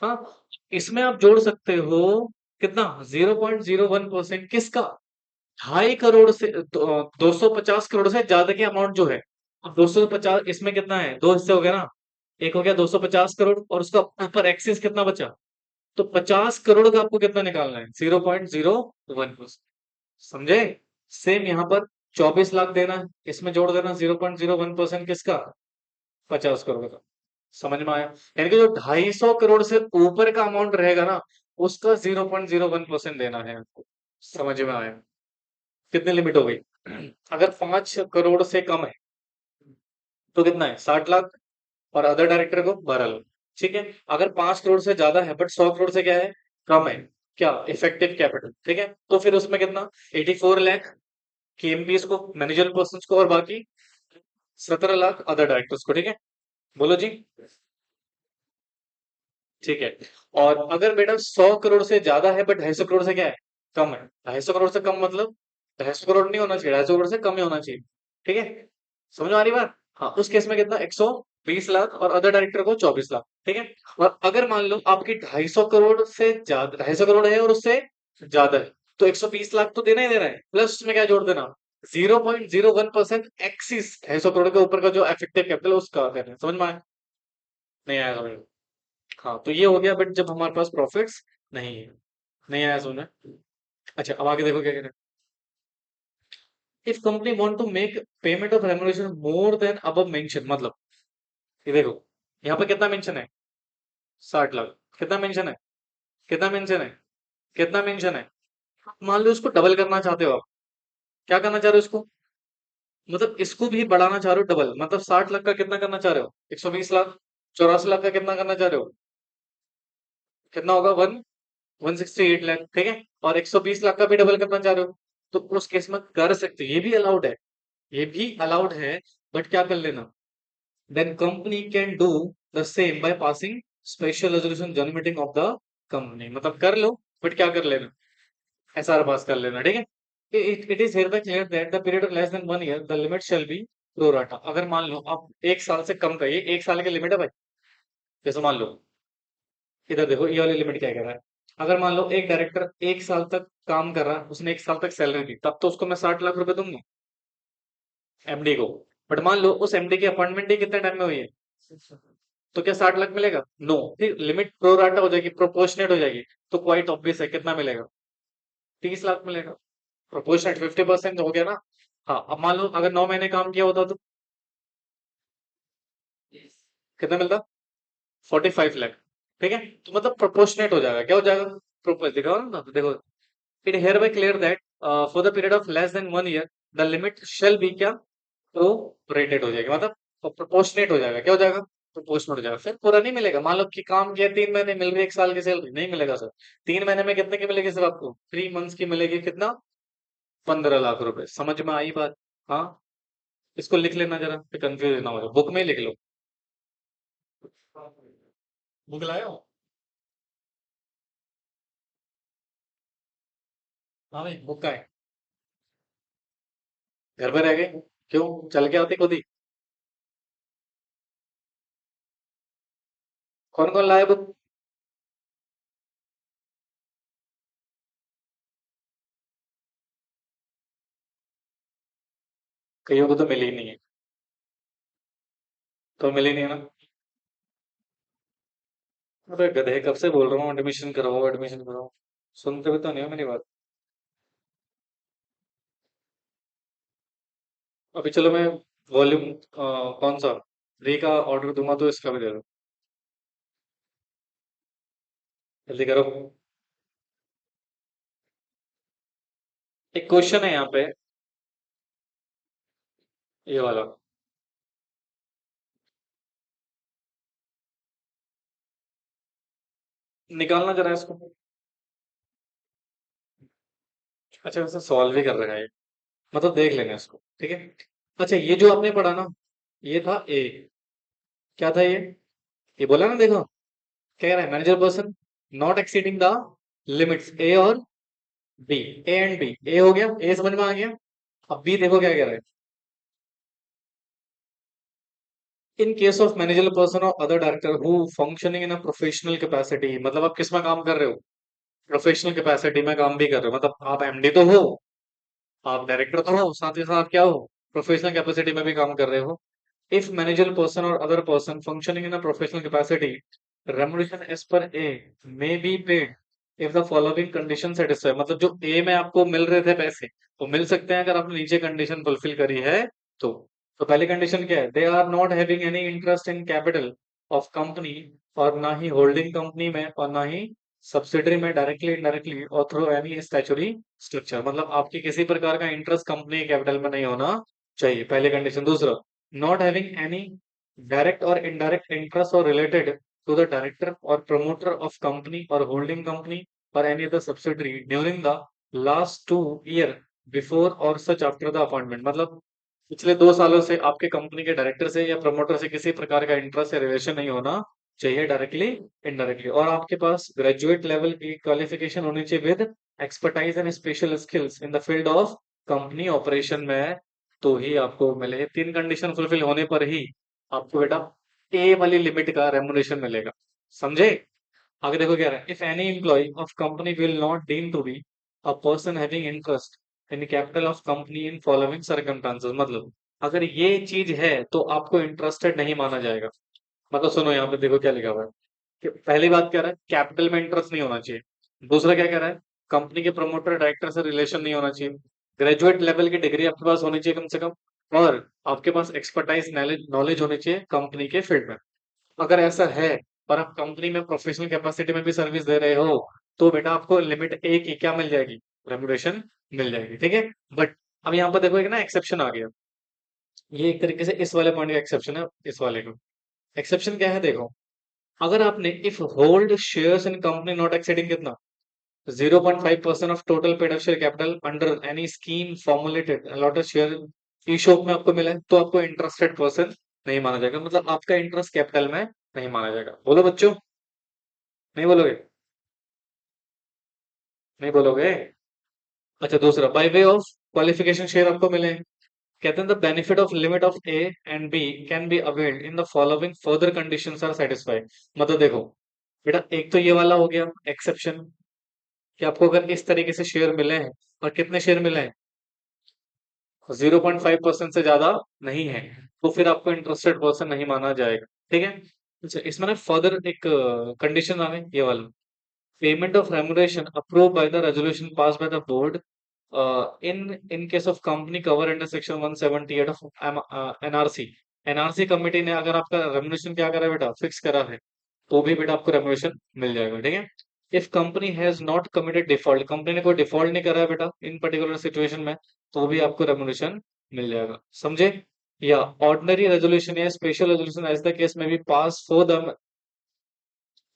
हाँ, इसमें आप जोड़ सकते हो कितना, 0.01% किसका, 250 करोड़ से, 250 करोड़ से ज्यादा की अमाउंट जो है। अब 250 इसमें कितना है, दो हिस्से हो गए ना, एक हो गया 250 करोड़, और उसका ऊपर एक्सिस कितना बचा, तो 50 करोड़ का आपको कितना निकालना है, 0.01%। समझे? सेम यहाँ पर 24 लाख देना है, इसमें जोड़ देना 0.01% किसका, 50 करोड़ का। समझ में आया? यानी कि जो 250 करोड़ से ऊपर का अमाउंट रहेगा ना, उसका 0.01% देना है आपको। समझ में आया? कितनी लिमिट हो गई? अगर 5 करोड़ से कम है तो कितना है, 60 लाख, और अदर डायरेक्टर को 12 लाख। ठीक है। अगर 5 करोड़ से ज्यादा है बट 100 करोड़ से क्या है, कम है, क्या, इफेक्टिव कैपिटल। ठीक है, तो फिर उसमें कितना, 84 लाख केएमपीएस को, मैनेजर पर्सन को, और बाकी 17 लाख अदर डायरेक्टर्स को। ठीक है, बोलो जी। ठीक है। और अगर बेटा 100 करोड़ से ज्यादा है बट 250 करोड़ से क्या है, कम है, 250 करोड़ से कम मतलब 250 करोड़ नहीं होना चाहिए, 250 करोड़ से कम ही होना चाहिए। ठीक है, समझ में आ रही बात? हाँ, उस केस में कितना 120 लाख और अदर डायरेक्टर को 24 लाख। ठीक है। और अगर मान लो आपकी 250 करोड़ से ज्यादा, 250 करोड़ है और उससे ज्यादा है, तो 120 लाख तो देना ही देना है, प्लस उसमें क्या जोड़ देना, 0.01% एक्सिस 250 करोड़ के ऊपर का जो इफेक्टिव कैपिटल उसका देना है। समझ में आया? नहीं आया समझ में? हाँ, तो ये हो गया, बट जब हमारे पास प्रॉफिट्स नहीं है। नहीं आया समझ में? अच्छा, अब आगे देखो क्या कह रहे हैं। If company want to make payment of remuneration more than above mention, मतलब ये देखो, यहाँ पे कितना मेंशन है, 60 लाख। कितना मेंशन है, कितना मेंशन है, कितना मेंशन है। मान लो इसको डबल करना चाहते हो आप, क्या करना चाह रहे हो इसको, मतलब इसको भी बढ़ाना चाह रहे हो डबल, मतलब 60 लाख का कितना करना चाह रहे हो, 120 लाख। 84 लाख का कितना करना चाह रहे हो, कितना होगा, 168 लाख। ठीक है। और 120 लाख का भी डबल करना चाह रहे हो, तो उस केस में कर सकते हो, ये भी अलाउड है, ये भी अलाउड है। बट क्या कर लेना, then company can do the same by passing special resolution general meeting of the company, मतलब कर लो, बट क्या कर लेना, एसआर पास कर लेना। ठीक है। It is hereby clear that the period of less than 1 year the limit shall be pro rata। अगर मान लो आप 1 साल से कम का, ये 1 साल की लिमिट है भाई। जैसे मान लो, इधर देखो ये वाली लिमिट क्या कह रहा है, अगर मान लो एक डायरेक्टर 1 साल तक काम कर रहा है, उसने 1 साल तक सैलरी दी, तब तो उसको मैं 60 लाख रुपए दूंगा एमडी को। बट मान लो उस एमडी की अपॉइंटमेंट ही कितने टाइम में हुई है, तो क्या 60 लाख मिलेगा, नो। फिर लिमिट प्रोराटा हो जाएगी, प्रोपोर्शनेट हो जाएगी, तो क्वाइट ऑब्वियस है कितना मिलेगा, 30 लाख मिलेगा। प्रोपोर्शनेट 50% हो गया ना। हाँ, अब मान लो अगर 9 महीने काम किया होता तो कितना मिलता, 45 लाख। ठीक है। तो मतलब प्रोपोर्शनेट हो जाएगा, क्या हो जाएगा, प्रोपोर्स दिखाओ ना, तो देखो, it hereby clear that for the period of less than 1 year the limit shall be क्या, तो रेटेड हो जाएगी, मतलब प्रोपोर्शनेट हो जाएगा, क्या हो जाएगा, प्रोपोर्शनेट हो जाएगा। फिर पूरा नहीं मिलेगा, मान लो कि काम किया 3 महीने, मिल रही 1 साल की सैलरी, नहीं मिलेगा सर। 3 महीने में कितने की मिलेगी सर आपको, 3 मंथ्स की मिलेगी, कितना, 15 लाख रुपए। समझ में आई बात? हाँ, इसको लिख लेना जरा, फिर कंफ्यूज ना हो जाए, बुक में ही लिख लो। बुक लाए हो? हाँ भाई, बुक का है, घर पे रह गई, क्यों, चल के आती खुद ही। कौन कौन लाया बुक? कईयों को तो मिली ही नहीं है, तो मिली नहीं है ना। अरे गधे, कब से बोल रहा हूँ एडमिशन कराओ, एडमिशन कराओ, सुनते भी तो नहीं हो मेरी बात। अभी चलो मैं वॉल्यूम कौन सा 3 का ऑर्डर दूंगा, तो इसका भी दे दो, जल्दी करो। एक क्वेश्चन है यहाँ पे, ये वाला, निकालना जरा इसको। अच्छा, वैसे सॉल्व ही कर रखा है ये, मतलब देख लेना इसको, ठीक है। अच्छा, ये जो आपने पढ़ा ना, ये था ए, क्या था ये बोला ना, देखो कह रहा है manager person not exceeding the limits A और B, A and B, A हो गया, ए समझ में आ गया। अब बी देखो क्या कह रहा है, in case of manager person और other director who functioning in a professional capacity, मतलब आप किस में काम कर रहे हो, प्रोफेशनल कैपेसिटी में काम भी कर रहे हो, मतलब आप एमडी तो हो, आप डायरेक्टर तो हो, साथ ही साथ क्या हो, प्रोफेशनल कैपेसिटी में भी काम कर रहे हो। इफ मैनेजर पर्सन और other person functioning in a professional capacity, remuneration as per A may be paid if the following condition satisfy, मतलब जो ए में आपको मिल रहे थे पैसे, वो मिल सकते हैं अगर आपने नीचे कंडीशन फुलफिल करी है तो। तो पहली कंडीशन क्या है, they are not having any interest in capital of company, और ना ही होल्डिंग कंपनी में, और ना ही सब्सिडरी में डायरेक्टली इनडायरेक्टली और थ्रू एनी स्टैचुरी स्ट्रक्चर, मतलब आपकी किसी प्रकार का इंटरेस्ट कंपनी कैपिटल में नहीं होना चाहिए, पहली कंडीशन। दूसरा, नॉट हैविंग एनी डायरेक्ट और इनडायरेक्ट इंटरेस्ट और रिलेटेड टू द डायरेक्टर और प्रमोटर ऑफ कंपनी और होल्डिंग कंपनी और any other subsidiary during the last 2 year before और सच आफ्टर द अपॉइंटमेंट, मतलब पिछले 2 सालों से आपके कंपनी के डायरेक्टर से या प्रमोटर से किसी प्रकार का इंटरेस्ट या रिलेशन नहीं होना चाहिए, डायरेक्टली इनडायरेक्टली। और आपके पास ग्रेजुएट लेवल की क्वालिफिकेशन होनी चाहिए with expertise and special skills in the field of company operation में, तो ही आपको मिले। 3 कंडीशन फुलफिल होने पर ही आपको बेटा ए वाली लिमिट का रेमुनरेशन मिलेगा। समझे? आगे देखो क्या रहा है, if any employ of company will not deem to be a person having interest in capital of company in following circumstances, मतलब अगर ये चीज है तो आपको इंटरेस्टेड नहीं माना जाएगा। मतलब सुनो, यहाँ पे देखो क्या लिखा हुआ है कि पहली बात क्या रहा है, कैपिटल में इंटरेस्ट नहीं होना चाहिए। दूसरा क्या कह रहा है, कंपनी के प्रमोटर डायरेक्टर से रिलेशन नहीं होना चाहिए। ग्रेजुएट लेवल की डिग्री आपके पास होनी चाहिए कम से कम, और आपके पास एक्सपर्टाइज नॉलेज होनी चाहिए कंपनी के फील्ड में। अगर ऐसा है और आप कंपनी में प्रोफेशनल कैपेसिटी में भी सर्विस दे रहे हो, तो बेटा आपको लिमिट ए की क्या मिल जाएगी, रेमुनेशन मिल जाएगी। ठीक है, बट अब यहाँ पर देखो एक ना एक्सेप्शन आ गया। ये एक तरीके से इस वाले पॉइंट का एक्सेप्शन है, इस वाले को। एक्सेप्शन क्या है देखो, अगर आपने if hold shares in company not exceeding कितना 0.5% of total paid up share capital under any scheme formulated allotted share E shop में आपको मिला है, तो आपको इंटरेस्टेड पर्सन नहीं माना जाएगा, मतलब आपका इंटरेस्ट कैपिटल में नहीं माना जाएगा। बोलो बच्चों, नहीं बोलोगे? नहीं बोलोगे? अच्छा, दूसरा by way of qualification share आपको मिले हैं। कहते हैं the benefit of limit of A and B can be availed in the following further conditions are satisfied. मतलब देखो बेटा, एक तो ये वाला हो गया एक्सेप्शन कि आपको अगर इस तरीके से शेयर मिले हैं, और कितने शेयर मिले हैं, 0.5% से ज्यादा नहीं है, तो फिर आपको इंटरेस्टेड पर्सन नहीं माना जाएगा। ठीक है। अच्छा, इसमें ना फर्दर एक कंडीशन आ गई, ये वाला payment of remuneration approve by the resolution pass by the board in in case of company cover under section 178 of NRC. NRC committee ने अगर आपका रेमुनरेशन क्या करा है बेटा, फिक्स करा है, तो भी बेटा आपको रेमुनरेशन मिल जाएगा। ठीक है। If company has not committed default, company ने कोई डिफॉल्ट नहीं करा है बेटा इन पर्टिकुलर सिचुएशन में, तो भी आपको रेमुनरेशन मिल जाएगा। समझे? या ऑर्डिनरी रेजोल्यूशन या special resolution as the case में भी pass for the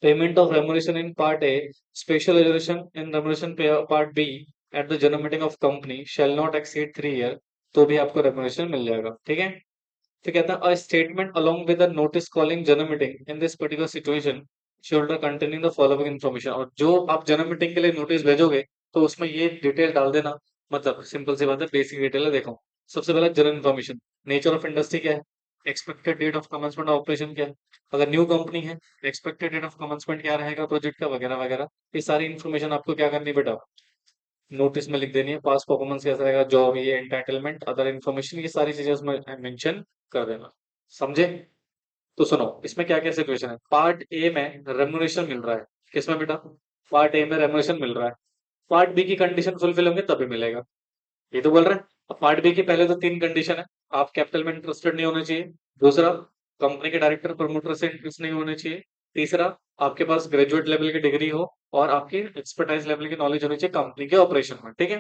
payment of remuneration in part A, special resolution in remuneration part B at the general meeting of company shall not exceed 3 year, तो भी आपको रेमुनरेशन मिल जाएगा। ठीक है। तो कहता है a statement along with the notice calling general meeting in this particular situation should containing the following information, और जो आप जनरल मीटिंग के लिए नोटिस भेजोगे तो उसमें ये डिटेल डाल देना। मतलब सिंपल सी बात है, बेसिक डिटेल है। देखो, सबसे पहले general information, nature of industry क्या है, expected date of commencement of operation क्या है, अगर न्यू कंपनी है एक्सपेक्टेड डेट ऑफ कमेंसमेंट क्या रहेगा प्रोजेक्ट का, वगैरह वगैरह। ये सारी इन्फॉर्मेशन आपको क्या करनी है बेटा, नोटिस में लिख देनी है। पास परफॉर्मेंस कैसा रहेगा, जॉब, ये एंटाइटलमेंट, अदर इन्फॉर्मेशन, ये सारी चीजें उसमें मेंशन कर देना। समझे? तो सुनो, इसमें क्या क्या सिचुएशन है। पार्ट ए में रेमुनरेशन मिल रहा है, किसमें बेटा, पार्ट ए में रेमुनरेशन मिल रहा है, पार्ट बी की कंडीशन फुलफिल होंगे तभी मिलेगा। ये तो बोल रहे हैं। अब पार्ट बी की पहले तो 3 कंडीशन है, आप कैपिटल में इंटरेस्टेड नहीं होने चाहिए। दूसरा, कंपनी के डायरेक्टर प्रमोटर से इंटरेस्ट नहीं होने चाहिए। तीसरा, आपके पास ग्रेजुएट लेवल की डिग्री हो और आपकी एक्सपर्टाइज लेवल की नॉलेज होनी चाहिए कंपनी के ऑपरेशन में। ठीक है।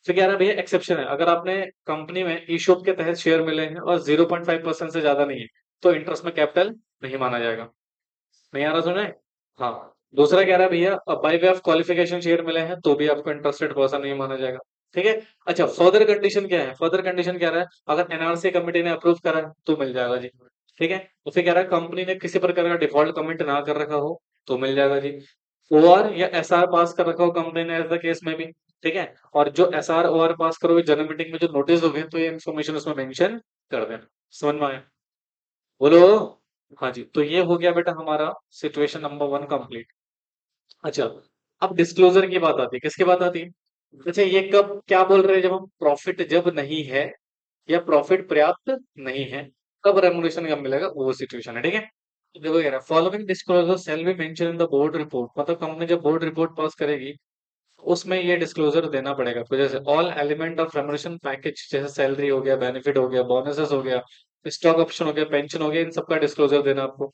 फिर कह रहा है भैया एक्सेप्शन है, अगर आपने कंपनी में ई शॉप के तहत शेयर मिले हैं और 0.5% से ज्यादा नहीं है, तो इंटरेस्ट में कैपिटल नहीं माना जाएगा। नहीं आ रहा सुने? हाँ। दूसरा कह रहा है भैया bye way of qualification share मिले हैं, तो भी आपको इंटरेस्टेड पर्सन नहीं माना जाएगा। ठीक है। अच्छा, फर्दर कंडीशन क्या है, फर्दर कंडीशन कह रहा है अगर एनआरसी कमेटी ने अप्रूव करा है तो मिल जाएगा जी। ठीक है। तो फिर कह रहा है कंपनी ने किसी प्रकार का डिफॉल्ट कमेंट ना कर रखा हो तो मिल जाएगा जी। ओआर या एसआर पास कर रखा हो कंपनी ने एज द केस में भी। ठीक है। और जो एसआर ओआर पास करोगे जनरल मीटिंग में जो नोटिस दोगे, तो ये इन्फॉर्मेशन उसमें मेंशन कर देना। समझ में आया? बोलो। हाँ जी, तो ये हो गया बेटा हमारा सिचुएशन नंबर 1 कंप्लीट। अच्छा, अब डिस्क्लोजर की बात आती है, किसकी बात आती है? अच्छा, ये कब क्या बोल रहे हैं, जब हम प्रॉफिट जब नहीं है या प्रॉफिट पर्याप्त नहीं है, कब रेमुनेशन कब मिलेगा, वो सिचुएशन है। ठीक है। तो देखो यार, following disclosure shall be mention in the board report, मतलब कंपनी जब बोर्ड रिपोर्ट पास करेगी उसमें ये डिस्क्लोजर देना पड़ेगा। तो जैसे all element of remuneration package, जैसे सैलरी हो गया, बेनिफिट हो गया, बोनसेस हो गया, स्टॉक ऑप्शन हो गया, पेंशन हो गया, इन सबका डिस्क्लोजर देना आपको।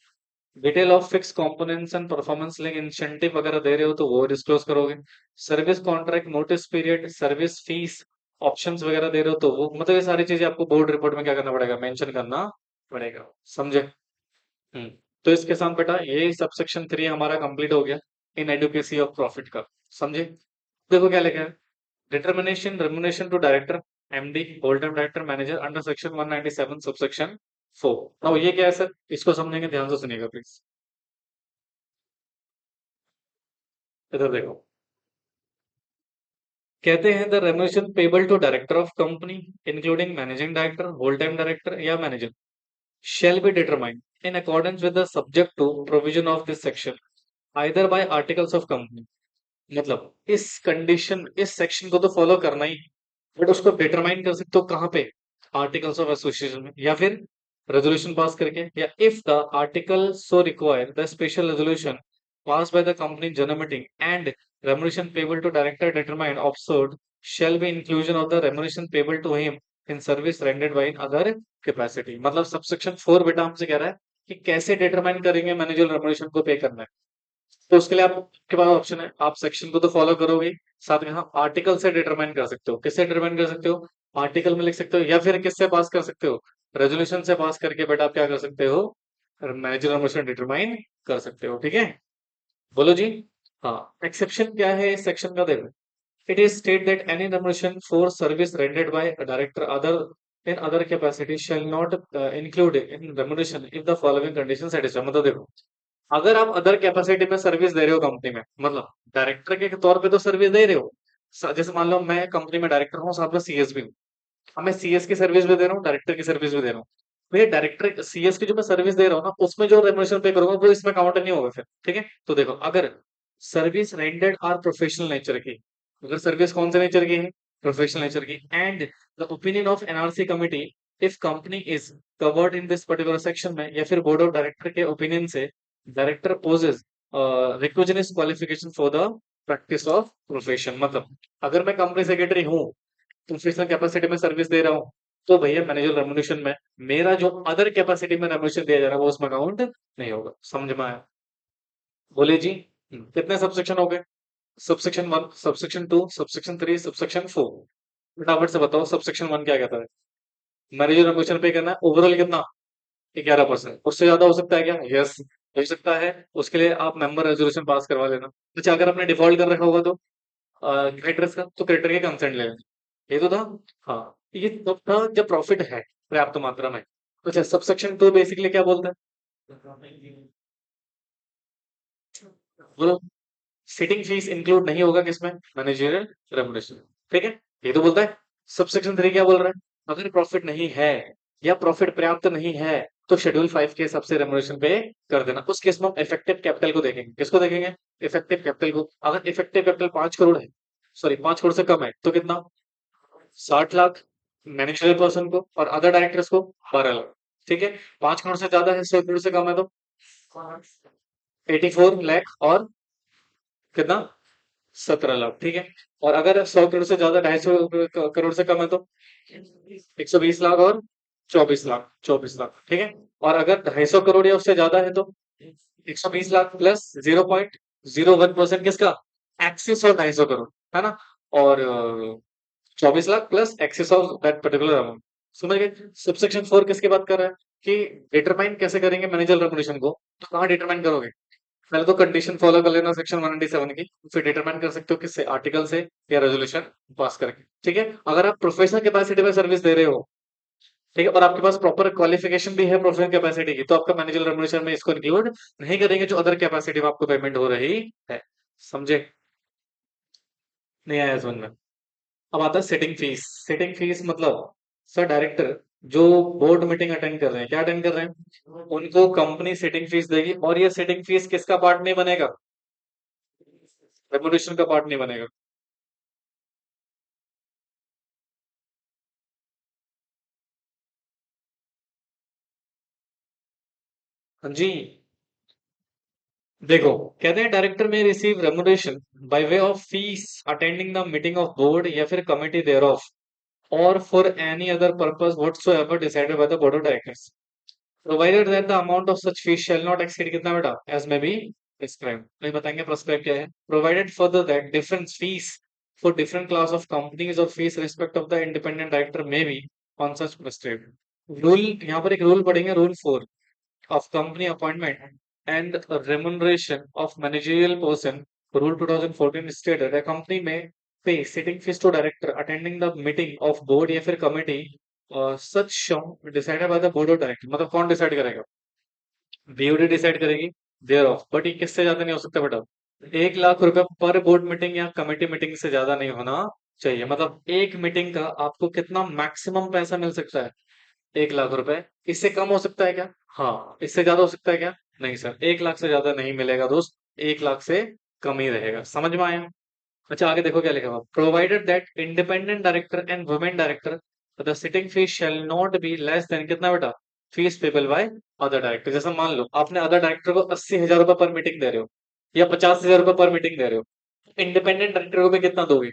Detail of fix components and performance link incentive वगैरह दे रहे हो तो वो डिस्क्लोज करोगे। Service contract, notice period, service fees, options वगैरह दे रहे हो तो वो, मतलब ये सारी चीजें आपको बोर्ड रिपोर्ट में क्या करना पड़ेगा, मेंशन करना पड़ेगा। समझे? हम्म। तो इसके साथ बेटा ये सबसेक्शन 3 हमारा कंप्लीट हो गया इन एडुकेसी ऑफ प्रॉफिट का। समझे? देखो क्या लिखा है, determination remuneration to director, MD, whole time director, manager under section 197 subsection 4। अब ये क्या है सर, इसको समझेंगे, ध्यान से सुनिएगा प्लीज। इधर देखो, कहते हैं the remuneration payable to director of company including managing director, whole time director या manager shall be determined in accordance with the subject to provision of this section either by articles of company। मतलब इस कंडीशन इस सेक्शन को तो फॉलो करना ही, बट उसको डिटरमाइन कर सकते हो कहाँ पे, आर्टिकल्स ऑफ एसोसिएशन में, या फिर रेजोल्यूशन पास करके, या if the article so require the special resolution pass by the company general meeting and remuneration payable to director determined observed shall be inclusion of the remuneration payable to him in service rendered by in other capacity। मतलब सबसेक्शन 4 बेटा हमसे कह रहा है कि कैसे डिटरमाइन करेंगे मैनेजर रेम्युनरेशन को पे करना है। तो उसके लिए आपके पास ऑप्शन है, आप सेक्शन को तो फॉलो करोगे, साथ में आप आर्टिकल से डिटरमाइन कर सकते हो। किससे डिटरमाइन कर सकते हो? आर्टिकल में लिख सकते हो, या फिर किससे पास कर सकते हो? रेजोल्यूशन से पास करके बेटा आप क्या कर सकते हो? मैनेजर रेम्युनरेशन डिटरमाइन कर सकते हो। ठीक है, बोलो जी। हाँ, एक्सेप्शन क्या है इस सेक्शन का? देखो, it is state that any remuneration for service rendered by a director other in other capacity shall not include in remuneration if the following conditions satisfy। मतलब देखो, अगर आप अदर कैपेसिटी में सर्विस दे रहे हो कंपनी में, मतलब डायरेक्टर के तौर पे तो सर्विस दे रहे हो, जैसे मान लो मैं कंपनी में डायरेक्टर हूँ, साथ में सीएस भी हूँ। अब मैं सीएस की सर्विस भी दे रहा हूँ, डायरेक्टर की सर्विस भी दे रहा हूँ। भैया डायरेक्टर सीएस की जो मैं सर्विस दे रहा हूँ ना, उसमें जो रेमुनरेशन पे करूंगा वो इसमें काउंट नहीं होगा फिर। ठीक है, तो देखो, अगर service rendered are professional nature की, अगर सर्विस कौन से नेचर की है? प्रोफेशनल नेचर की, and the opinion of NRC committee if company is covered in this particular section में, या फिर बोर्ड ऑफ डायरेक्टर के ओपिनियन से director possess requisite qualification for the practice of profession. मतलब अगर मैं कंपनी सेक्रेटरी हूँ, प्रोफेशनल कैपेसिटी में सर्विस दे रहा हूँ, तो भैया मैनेजर रेमुनेशन में मेरा जो अदर कैपेसिटी में रेमुनेशन दिया जा रहा है वो उसमें काउंट नहीं होगा। समझ में आया? बोले जी। कितने सबसेक्शन हो गए? Subsection 1, subsection 2, subsection 3, subsection 4। फटाफट से बताओ सबसेक्शन 1 क्या कहता है? मैनेजर रेमुनेशन पे करना है ओवरऑल कितना? 11%। उससे ज्यादा हो सकता है क्या? यस, हो सकता है। उसके लिए आप मेंबर रेजोल्यूशन पास करवा लेना। अच्छा, अगर आपने डिफॉल्ट कर रखा होगा तो क्रेडिटर्स का, तो क्रेडिटर के कंसेंट ले लेना। ये तो था। हाँ, ये तब था जब प्रॉफिट है पर्याप्त मात्रा में। अच्छा, सबसेक्शन 2 बेसिकली क्या बोलता है? बोलो। सिटिंग फीस इंक्लूड नहीं होगा किसमें? Managerial remuneration. ठीक है, ये तो बोलता है। सबसेक्शन 3 क्या बोल रहा है? अगर प्रॉफिट नहीं है या प्रॉफिट पर्याप्त नहीं है, तो शेड्यूल 5 के हिसाब से रेमुनेशन पे कर देना। उस केस में हम इफेक्टिव कैपिटल को देखेंगे। किसको देखेंगे? इफेक्टिव कैपिटल को। अगर इफेक्टिव कैपिटल 5 करोड़ है, सॉरी 5 करोड़ से कम है, तो कितना? 60 लाख मैनेजरियल पर्सन को, और अदर डायरेक्टर्स को 12 लाख। ठीक है, 5 करोड़ से ज्यादा है, 100 करोड़ से कम है तो 84 लाख, और कितना? 17 लाख। ठीक है, और अगर 100 करोड़ से ज्यादा, 250 करोड़ से कम है तो 120 लाख और 24 लाख, 24 लाख। ठीक है, और अगर 250 करोड़ या उससे ज्यादा है तो 120 लाख प्लस 0.01% किसका? एक्सिस और 250 करोड़, है ना? और 24 lakh plus excess of that particular amount. समझ गए? सबसेक्शन 4 किसकी बात कर रहा है कि डिटरमाइन कैसे करेंगे मैनेजर रेमुनेशन को? तो कहाँ डिटरमाइन करोगे? पहले तो कंडीशन फॉलो कर लेना सेक्शन 197 की, फिर डिटरमाइन कर सकते हो किससे? आर्टिकल से या रेजोल्यूशन पास करके। ठीक है, अगर आप प्रोफेशनल कैपेसिटी में सर्विस दे रहे हो, ठीक है, और आपके पास प्रॉपर क्वालिफिकेशन भी है प्रोफेशनल कैपेसिटी की, तो आपका मैनेजर रेमुनेशन में इसको इंक्लूड नहीं करेंगे जो अदर कैपेसिटी में आपको पेमेंट हो रही है। समझे? नहीं आया समझ में? अब आता है सेटिंग फीस। सेटिंग फीस मतलब सर डायरेक्टर जो बोर्ड मीटिंग अटेंड कर रहे हैं, क्या अटेंड कर रहे हैं, उनको कंपनी सेटिंग फीस देगी, और ये सेटिंग फीस किसका पार्ट नहीं बनेगा? रेमुनेशन का पार्ट नहीं बनेगा। हाँ जी, देखो, कहते हैं डायरेक्टर में receive remuneration bye way of fees attending the meeting of board या फिर कमिटी देयर ऑफ, और for any other purpose whatsoever decided by the board of directors, provided that the amount of such fees shell not exceed कितना बेटा? एज में बी प्रिस्क्राइब। नहीं बताएंगे प्रिस्क्राइब क्या है? Provided further that different fees for different class of companies और fees respect of the independent director में be on such prescribe rule. यहाँ पर एक रूल पढ़ेंगे, rule 4 of company appointment and remuneration of managerial person, rule 2014 stated a company may pay sitting fees to director attending the meeting of board या फिर committee, such sum decided by the board of director। मतलब कौन डिसाइड करेगा? बीओडी डिसाइड करेगी देयर ऑफ, बट ये किससे ज्यादा नहीं हो सकता बेटा? 1 लाख रुपए पर बोर्ड मीटिंग या कमेटी मीटिंग से ज्यादा नहीं होना चाहिए, मतलब एक मीटिंग का आपको कितना मैक्सिमम पैसा मिल सकता है? 1 लाख रुपए। इससे कम हो सकता है क्या? हाँ। इससे ज्यादा हो सकता है क्या? नहीं सर, 1 लाख से ज्यादा नहीं मिलेगा दोस्त, 1 लाख से कम ही रहेगा। समझ में आया? अच्छा, आगे देखो क्या लिखा हुआ, provided that independent director and women director the sitting fees shall not be less than कितना बेटा? Fees payable by other director. जैसे मान लो आपने अदर डायरेक्टर को 80,000 रुपए पर मीटिंग दे रहे हो या 50,000 रुपए पर मीटिंग दे रहे हो, इंडिपेंडेंट डायरेक्टर को भी कितना दोगे?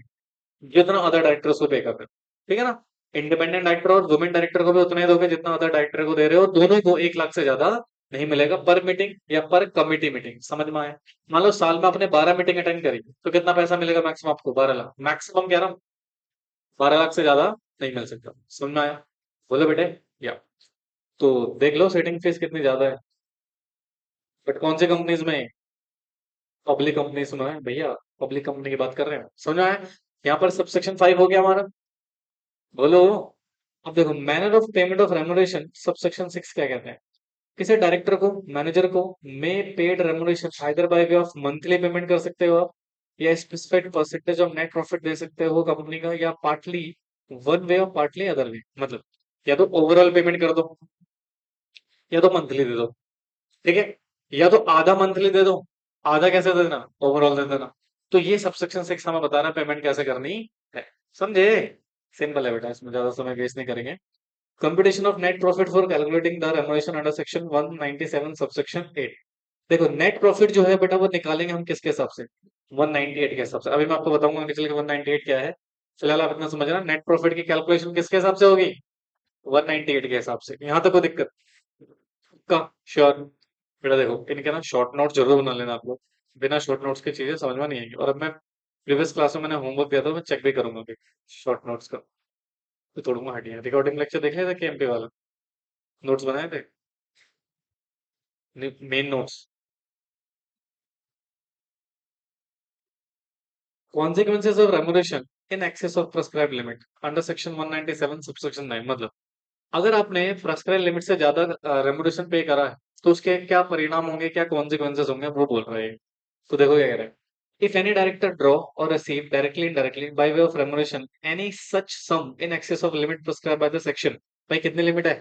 जितना अदर डायरेक्टर्स को पे कर रहे हो, ठीक है ना? इंडिपेंडेंट डायरेक्टर और वुमेन डायरेक्टर को भी उतना ही दोगे जितना अदर डायरेक्टर को दे रहे हो, दोनों को 1 लाख से ज्यादा नहीं मिलेगा पर मीटिंग या पर कमिटी मीटिंग। समझ में आया? मान लो साल में आपने 12 मीटिंग अटेंड करी तो कितना पैसा मिलेगा मैक्सिमम आपको? 12 लाख मैक्सिमम कह रहा हूँ, 12 लाख से ज्यादा नहीं मिल सकता। समझ में आया? बोलो बेटे। या तो देख लो सेटिंग फीस कितनी ज्यादा है, बट कौन सी कंपनीज में? पब्लिक कंपनीज में है भैया, पब्लिक कंपनी की बात कर रहे हैं। समझ में आया? यहाँ पर सबसेक्शन 5 हो गया हमारा। बोलो। अब देखो manner of payment of remuneration, subsection 6 क्या कहते हैं? किसी डायरेक्टर को, मैनेजर को may paid remuneration either by way of monthly payment कर सकते हो आप, या specified percentage of net profit दे सकते हो कंपनी का, या पार्टली वन वे और पार्टली अदर वे। मतलब या तो ओवरऑल पेमेंट कर दो या तो मंथली दे दो, ठीक है? या तो आधा मंथली दे दो, आधा कैसे दे देना? ओवरऑल दे देना। तो ये सबसेक्शन 6 हमें बता रहा है पेमेंट कैसे करनी है। समझे? सिंपल है बेटा, इसमें ज्यादा समय वेस्ट नहीं करेंगे। Computation of net profit for calculating the remuneration under section 197 subsection 8। देखो नेट प्रॉफिट जो है बेटा वो निकालेंगे हम किसके हिसाब से? 198 के हिसाब से। अभी मैं आपको बताऊंगा आगे चल के 198 क्या है। फिलहाल आप इतना समझना, नेट प्रॉफिट की कैलकुलेशन किसके हिसाब से होगी? 198 के हिसाब से। यहाँ तक कोई दिक्कत का? श्योर। बेटा देखो इनके ना शॉर्ट नोट जरूर बना लेना आप लोग, बिना शॉर्ट नोट्स की चीजें समझ में नहीं आएगी। और अब मैं प्रीवियस क्लास में मैंने होमवर्क दिया था, मैं चेक भी करूंगा कि शॉर्ट नोट्स का तो तोड़ूंगा हड्डियां। रिकॉर्डिंग लेक्चर देख लिया था केएमपी वाला? नोट्स बनाए थे? Main notes. Consequences of remuneration in excess of prescribed limit under section 197 subsection 9। मतलब अगर आपने प्रेस्क्राइब लिमिट से ज्यादा रेमुनेशन पे करा है तो उसके क्या परिणाम होंगे, क्या कॉन्सिक्वेंसेस होंगे, वो बोल रहे हैं। तो देखो क्या कह रहे हैं, इफ एनी डायरेक्टर ड्रॉ और receive directly indirectly by way of remuneration any such sum in excess of limit prescribe by the section. भाई कितनी लिमिट है?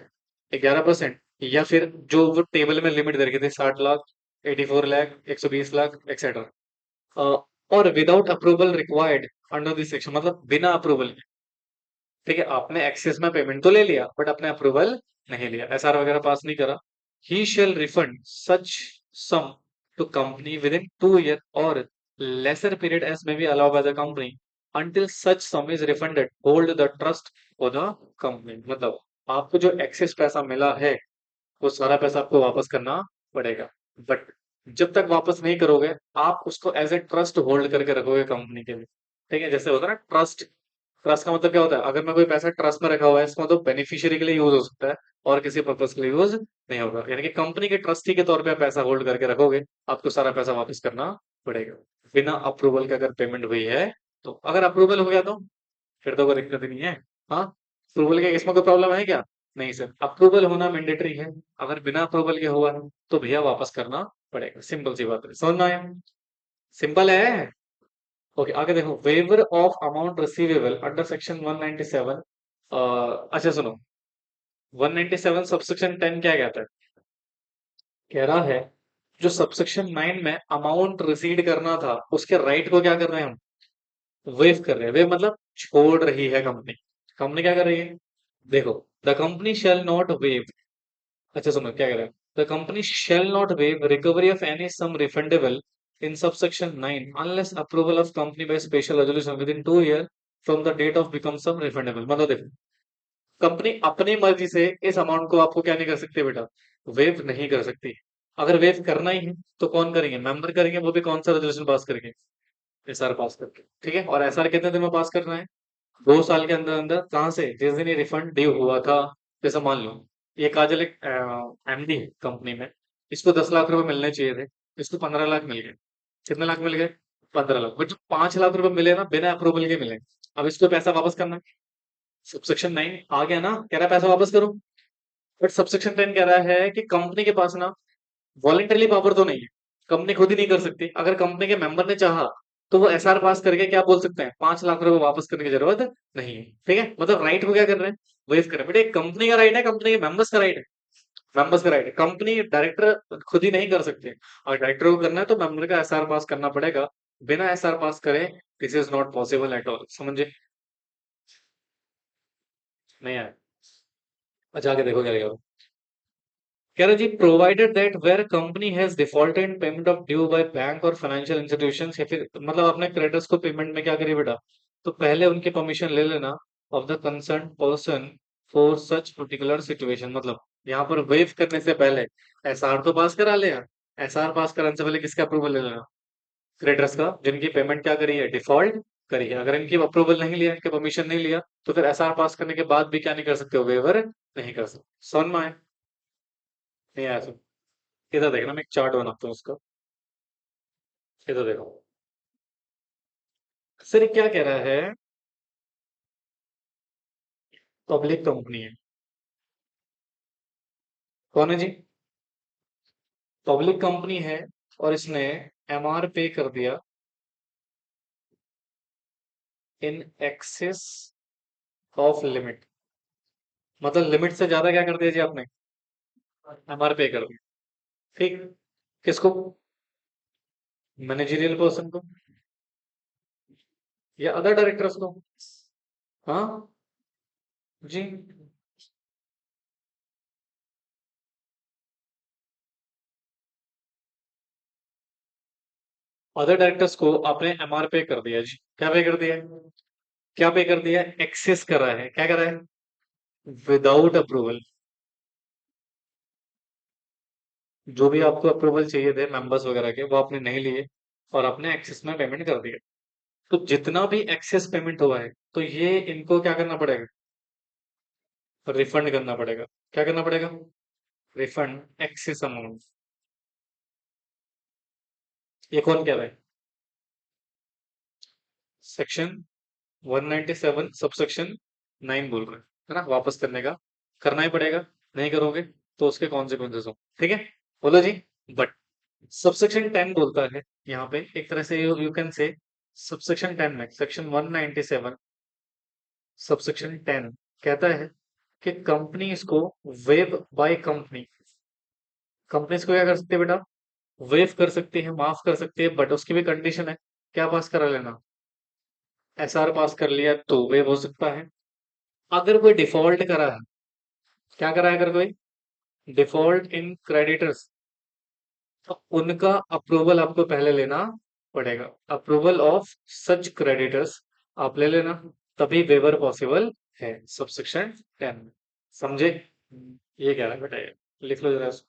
11%। या फिर जो वो टेबल में लिमिट दे रखी थी, 60 लाख, 84 लाख, 120 लाख एक्सेट्रा, और without approval required under this section, मतलब बिना अप्रूवल। ठीक है, आपने एक्सेस में पेमेंट तो ले लिया बट आपने अप्रूवल नहीं लिया, एसआर वगैरह पास नहीं करा। He shall refund such sum to company within 2 year और lesser period as may be allow by the company until such sum is refunded hold the trust for the company. मतलब आपको जो एक्सेस पैसा मिला है वो सारा पैसा आपको वापस करना पड़ेगा, बट जब तक वापस नहीं करोगे आप उसको एज ए ट्रस्ट होल्ड करके रखोगे कंपनी के लिए। ठीक है, जैसे होता है ना ट्रस्ट। ट्रस्ट का मतलब क्या होता है? अगर मैं कोई पैसा ट्रस्ट में रखा हुआ है इसका मतलब बेनिफिशियरी के लिए यूज हो सकता है और किसी पर्पज के लिए यूज नहीं होगा। यानी कि कंपनी के ट्रस्टी के तौर पे आप पैसा होल्ड करके रखोगे, आपको सारा पैसा वापस करना पड़ेगा बिना अप्रूवल के। अगर पेमेंट हुई है तो, अगर अप्रूवल हो गया तो फिर तो कोई दिक्कत ही नहीं है। हाँ, अप्रूवल के इसमें कोई प्रॉब्लम है क्या? नहीं सर, अप्रूवल होना मैंडेटरी है। अगर बिना अप्रूवल के हुआ है तो भैया वापस करना पड़ेगा। सिंपल सी बात है, समझ में आया? सिंपल है। ओके, आगे देखो, waiver of amount receivable under section 197। अच्छा सुनो, 197 सबसेक्शन 10 क्या कहता है? कह रहा है जो सबसेक्शन 9 में अमाउंट रिसीड करना था उसके राइट को क्या कर रहे हैं हम? वेव कर रहे हैं। वेव मतलब छोड़ रही है कंपनी। कंपनी क्या कर रही है? देखो, the company shall not waive. अच्छा सुनो क्या कह रहा है, the company shall not waive recovery of any sum refundable in subsection 9 unless approval of company by special resolution within 2 year from the date of become sum refundable. मतलब देखो, कंपनी अपनी मर्जी से इस अमाउंट को आपको क्या नहीं कर सकती बेटा? वेव नहीं कर सकती। अगर वेव करना ही है तो कौन करेंगे? मेंबर करेंगे, वो भी कौन सा रेजोल्यूशन पास करके? एसआर पास करके। ठीक है, और एसआर कितने दिन में पास करना है? 2 साल के अंदर अंदर। कहाँ से? जिस दिन ये रिफंड ड्यू हुआ था। जैसे मान लो ये काजल एक एमडी है कंपनी में, इसको 10 लाख रुपए मिलने चाहिए थे, इसको 15 लाख मिल गए। कितने लाख मिल गए? 15 लाख। बट जो 5 लाख रुपए मिले ना बिना अप्रूवल के मिले, अब इसको पैसा वापस करना है। सबसेक्शन 9 आ गया ना, कह रहा है पैसा वापस करो। बट सबसेक्शन 10 कह रहा है कि कंपनी के पास ना वॉलेंटरी पावर तो नहीं है, कंपनी खुद ही नहीं कर सकती। अगर कंपनी के मेंबर ने चाहा तो वो एसआर पास करके क्या बोल सकते हैं, 5 लाख रुपए वापस करने की जरूरत नहीं है। ठीक है, मतलब राइट को क्या कर रहे हैं, वेव कर रहे हैं। बेटे कंपनी का राइट है, कंपनी के मेंबर्स का राइट है, मेंबर्स का राइट है। कंपनी डायरेक्टर खुद ही नहीं कर सकते, और डायरेक्टर को करना है तो मेंबर का एसआर पास करना पड़ेगा। बिना एसआर पास करे this is not possible at all. समझे? नहीं आया? अच्छा आगे देखो क्या लिखा हुआ है। कह रहे जी, provided that where company has defaulted payment of due by bank और फाइनेंशियल इंस्टीट्यूशंस, या फिर मतलब अपने क्रेडिटर्स को पेमेंट में क्या करिए बेटा, तो पहले उनकी परमिशन ले लेना of the concern person for such particular situation. मतलब यहाँ पर वेव करने से पहले एसआर तो पास करा लेना, एसआर पास कराने से पहले किसका अप्रूवल ले लेना, क्रेडिटर्स का, जिनकी पेमेंट क्या करी है, डिफॉल्ट करी है। अगर इनकी अप्रूवल नहीं लिया, इनके परमिशन नहीं लिया, तो फिर एसआर पास करने के बाद भी क्या नहीं कर सकते हो, वेवर नहीं कर सकते। समझ में आए? नहीं आया? इधर देखना, मैं एक चार्ट बनाता हूँ उसका। इधर देखो सर, ये क्या कह रहा है, पब्लिक कंपनी है, कौन है जी, पब्लिक कंपनी है, और इसने एमआर पे कर दिया इन एक्सेस ऑफ लिमिट। मतलब लिमिट से ज्यादा क्या कर दिया जी आपने, एमआर पे कर दिया। ठीक, किसको, मैनेजरियल पर्सन को या अदर डायरेक्टर्स को? हाँ जी, अदर डायरेक्टर्स को आपने एमआर पे कर दिया जी। क्या पे कर दिया है? क्या पे कर दिया, एक्सेस करा है, क्या करा है, विदाउट अप्रूवल। जो भी आपको अप्रूवल चाहिए थे मेंबर्स वगैरह के, वो आपने नहीं लिए, और आपने एक्सेस में पेमेंट कर दिया। तो जितना भी एक्सेस पेमेंट हुआ है, तो ये इनको क्या करना पड़ेगा, रिफंड करना पड़ेगा। क्या करना पड़ेगा, रिफंड एक्सेस अमाउंट। ये कौन कह रहा है, सेक्शन 197 सबसेक्शन 9 बोल रहे हैं, है ना, वापस करने का करना ही पड़ेगा। नहीं करोगे तो उसके कॉन्सिक्वेंसेस हो। ठीक है, बोलो जी। बट सबसेक्शन 10 बोलता है यहाँ पे, एक तरह से यू कैन से, सबसेक्शन 10 में सेक्शन 197 सबसेक्शन 10 कहता है कि कंपनीज को वेव बाय कंपनी, कंपनीज को क्या कर सकते हैं बेटा, वेव कर सकती है, माफ कर सकती है, बट उसकी भी कंडीशन है। क्या पास करा लेना, एसआर पास कर लिया तो वेव हो सकता है। अगर कोई डिफॉल्ट करा है, क्या करा है, अगर कोई डिफॉल्ट इन क्रेडिटर्स, तो उनका अप्रूवल आपको पहले लेना पड़ेगा। अप्रूवल ऑफ सच क्रेडिटर्स आप ले लेना, तभी वेवर पॉसिबल है, सबसेक्शन 10। समझे? ये कह रहा है बेटा, ये लिख लो जरा इसको।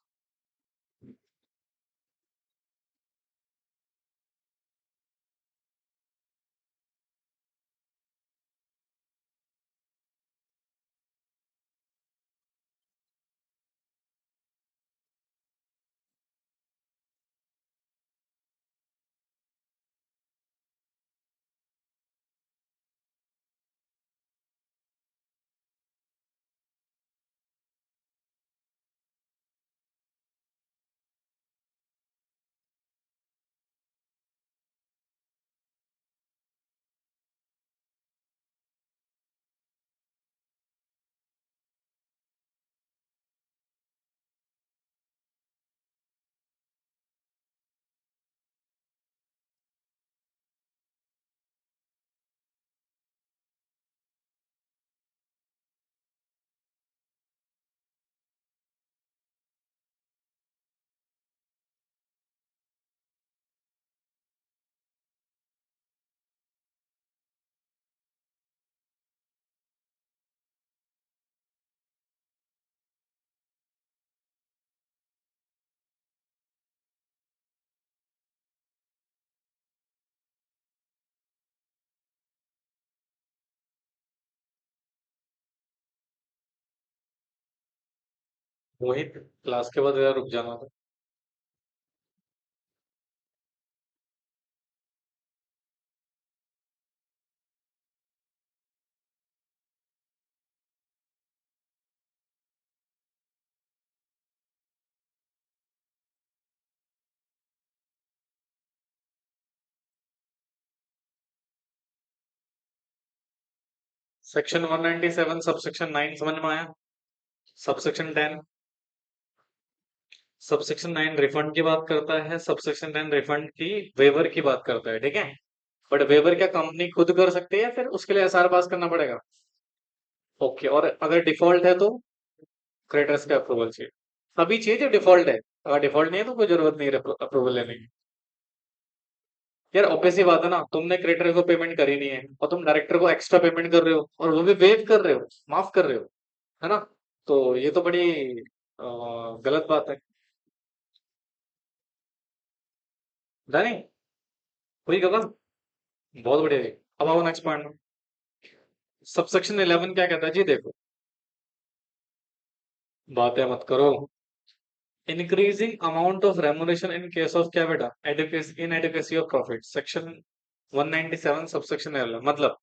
मोहित, क्लास के बाद जरा रुक जाना था। सेक्शन 197 सबसेक्शन 9 समझ में आया। सबसेक्शन 10, सबसेक्शन 9 रिफंड की बात करता है, सबसेक्शन 10 रिफंड की वेवर की बात करता है, ठीक है। बट वेवर क्या कंपनी खुद कर सकती है, फिर उसके लिए एसआर पास करना पड़ेगा। ओके, और अगर डिफॉल्ट है तो क्रेडिटर्स का अप्रूवल चाहिए। अभी चाहिए जो डिफॉल्ट है, अगर डिफॉल्ट नहीं है तो कोई जरूरत नहीं है अप्रूवल लेने की। यार ऑब्वियस सी बात है ना, तुमने क्रेडिटर को पेमेंट करी नहीं है और तुम डायरेक्टर को एक्स्ट्रा पेमेंट कर रहे हो, और वो भी वेव कर रहे हो, माफ कर रहे हो, है ना। तो ये तो बड़ी गलत बात है। जानी हुई गलत। बहुत बढ़िया जी। अब आओ नेक्स्ट पॉइंट। सबसेक्शन 11 क्या कहता है जी, देखो, बातें मत करो। Increasing amount of remuneration in case of क्या बेटा, adequacy in adequacy of profit, section 197 subsection 11, मतलब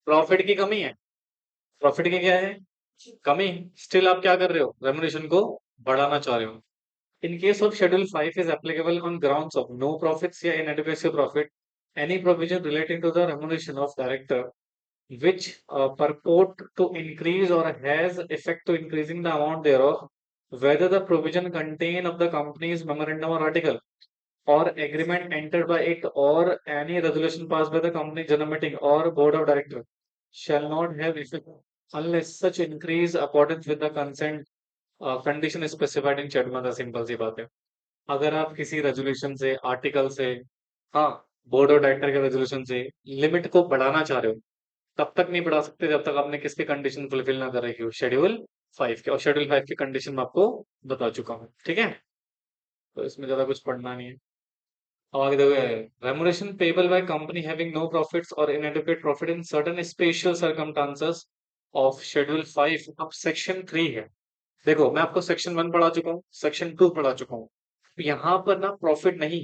प्रॉफिट की कमी है, प्रॉफिट की क्या है, कमी, स्टिल आप क्या कर रहे हो, रेमुनेशन को बढ़ाना चाह रहे हो। In case of schedule 5 is applicable on grounds of no profits या inadequacy of profit, any provision relating to the remuneration of director which purport to increase or has effect to increasing the amount thereof, whether the provision contained of the company's memorandum or article or agreement entered by it or any resolution passed by the company general meeting or board of directors shall not have effect unless such increase accordance with the consent condition specified in chat, मतलब सिंपल सी बात है। अगर आप किसी रेजोल्यूशन से, आर्टिकल से, हाँ, बोर्ड ऑफ डायरेक्टर के रेजोल्यूशन से लिमिट को बढ़ाना चाह रहे हो, तब तक नहीं बढ़ा सकते जब तक आपने किसकी कंडीशन फुलफिल ना कर रखी हो, शेड्यूल 5 के। और शेड्यूल 5 की कंडीशन मैं आपको बता चुका हूँ, ठीक है। तो इसमें ज्यादा कुछ पढ़ना नहीं है। अब आगे देखो, remuneration payable by company having no profits और inadequate profit in certain special circumstances of schedule 5, अब सेक्शन 3 है। देखो मैं आपको सेक्शन 1 पढ़ा चुका हूँ, सेक्शन 2 पढ़ा चुका हूँ। यहाँ पर ना प्रॉफिट नहीं,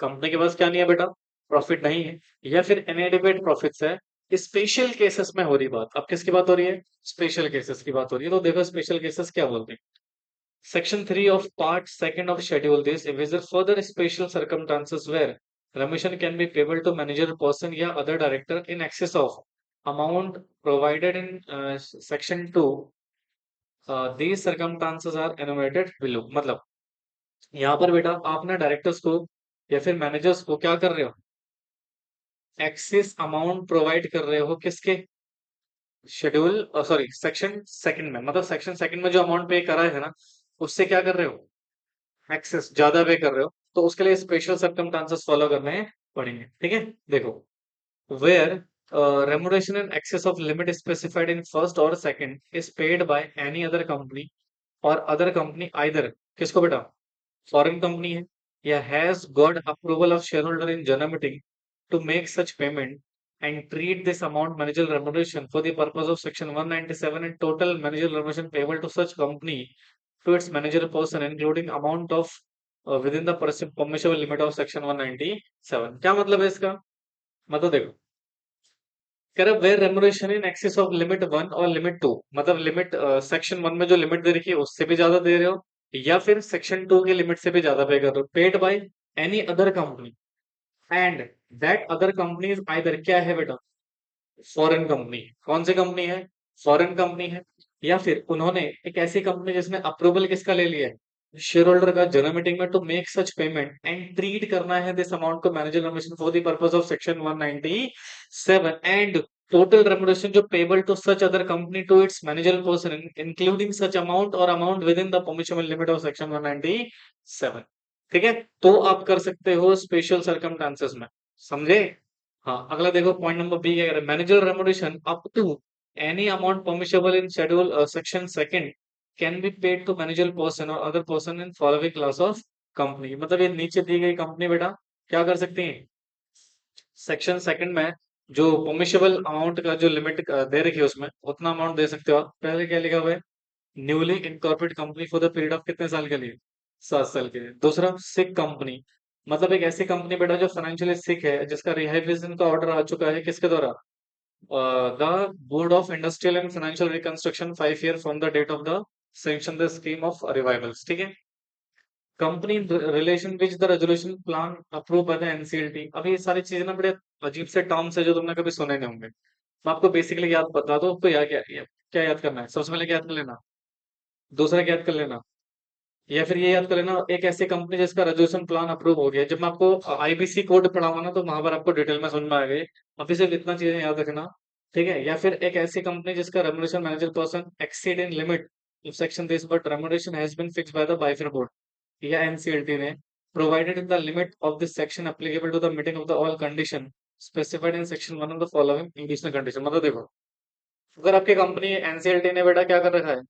कंपनी के पास क्या नहीं है बेटा, प्रॉफिट नहीं है, या फिर इनएडिक्वेट प्रॉफिट्स है। स्पेशल केसेस में हो रही बात, अब किसकी बात हो रही है, स्पेशल केसेस की बात हो रही है। तो देखो स्पेशल केसेस क्या बोलते हैं। Section 3 of Part 2 of Schedule this envisages further special circumstances where remission can be payable to manager person या other director in excess of amount provided in Section 2. These circumstances are enumerated below। मतलब यहाँ पर बेटा आप ना डायरेक्टर्स को या फिर मैनेजर्स को क्या कर रहे हो, एक्सेस अमाउंट प्रोवाइड कर रहे हो, किसके, शेड्यूल सॉरी सेक्शन सेकंड में, मतलब सेक्शन सेकंड में जो अमाउंट पे करा है ना, उससे क्या कर रहे हो, एक्सेस ज्यादा पे कर रहे हो, तो उसके लिए स्पेशल सर्कमस्टांसेस फॉलो करने पड़ेंगे, ठीक है। देखो, where remuneration in excess of limit specified in first or second is paid by any other company or other company either, किसको बेटा, फॉरेन कंपनी है, या has got approval of share holder in general meeting to make such payment and treat this amount managerial remuneration for the purpose of section 197 and total managerial remuneration payable to such company to its managerial person including amount of within the permissible limit of section 197। क्या मतलब है इसका, मतलब देखो, कह रहा where remuneration in excess of limit 1 और लिमिट 2, मतलब लिमिट सेक्शन 1 में जो लिमिट दे रखी है उससे भी ज्यादा दे रहे हो, या फिर सेक्शन 2 की लिमिट से भी ज्यादा पे कर रहे हो, paid by any other company, and that other company is either, क्या है बेटा, फॉरेन कंपनी। कौन सी कंपनी है, फॉरेन कंपनी है, या फिर उन्होंने एक ऐसी कंपनी जिसने अप्रूवल किसका ले लिया है, शेयर होल्डर का, जनरल मीटिंग में to make such payment and treat करना है दिस अमाउंट को manager remuneration for the purpose of section 197 and total remuneration जो payable to such other company to its manager person including such amount और amount within the permission limit of section 197, ठीक है। तो आप कर सकते हो स्पेशल सर्कमस्टांसेस में, समझे। हाँ, अगला देखो पॉइंट नंबर बी क्या कह रहा है, manager remuneration up to any amount permissible in schedule section second can be paid to manager person और other person in following class of company. मतलब ये नीचे दी गई कंपनी बेटा क्या कर सकती है, सेक्शन सेकंड में जो परमिशेबल अमाउंट का जो लिमिट दे रखी है उसमें उतना अमाउंट दे सकते हो आप। पहले क्या लिखा हुआ है, newly incorporate company for the period of कितने साल के लिए, 7 साल के लिए। दूसरा सिक कंपनी, मतलब एक ऐसी कंपनी बेटा जो फाइनेंशियली सिक है, जिसका रिहाइबिलिटेशन का ऑर्डर आ चुका है, किसके द्वारा, the board of industrial and financial reconstruction 5 year from the date of the sanction the scheme of revivals, ठीक है। Company relation which the resolution plan approve by the NCLT. अब ये सारी चीजें ना बड़े अजीब से टर्म्स है जो तुमने कभी सुने नहीं होंगे। मैं आपको बेसिकली याद बता दूं, आपको क्या याद करना है, सबसे पहले क्या याद कर लेना, दूसरा क्या याद कर लेना, या फिर ये याद कर लेना, एक ऐसी कंपनी जिसका रेजोल्यूशन प्लान अप्रूव हो गया। जब मैं आपको आईबीसी कोड पढ़ाऊंगा ना, तो वहां पर आपको डिटेल में समझ में आ गई। अभी सिर्फ इतना चीजें याद रखना, ठीक है। या फिर एक ऐसी कंपनी जिसका remuneration manager person exceed in limit section this but remuneration has been fixed by the BIFR board या एनसीएलटी ने, provided in the limit of this section applicable to the meeting of the all condition specified in section one of the following additional condition. मतलब देखो, अगर आपकी कंपनी एनसीएलटी ने बेटा क्या कर रखा है,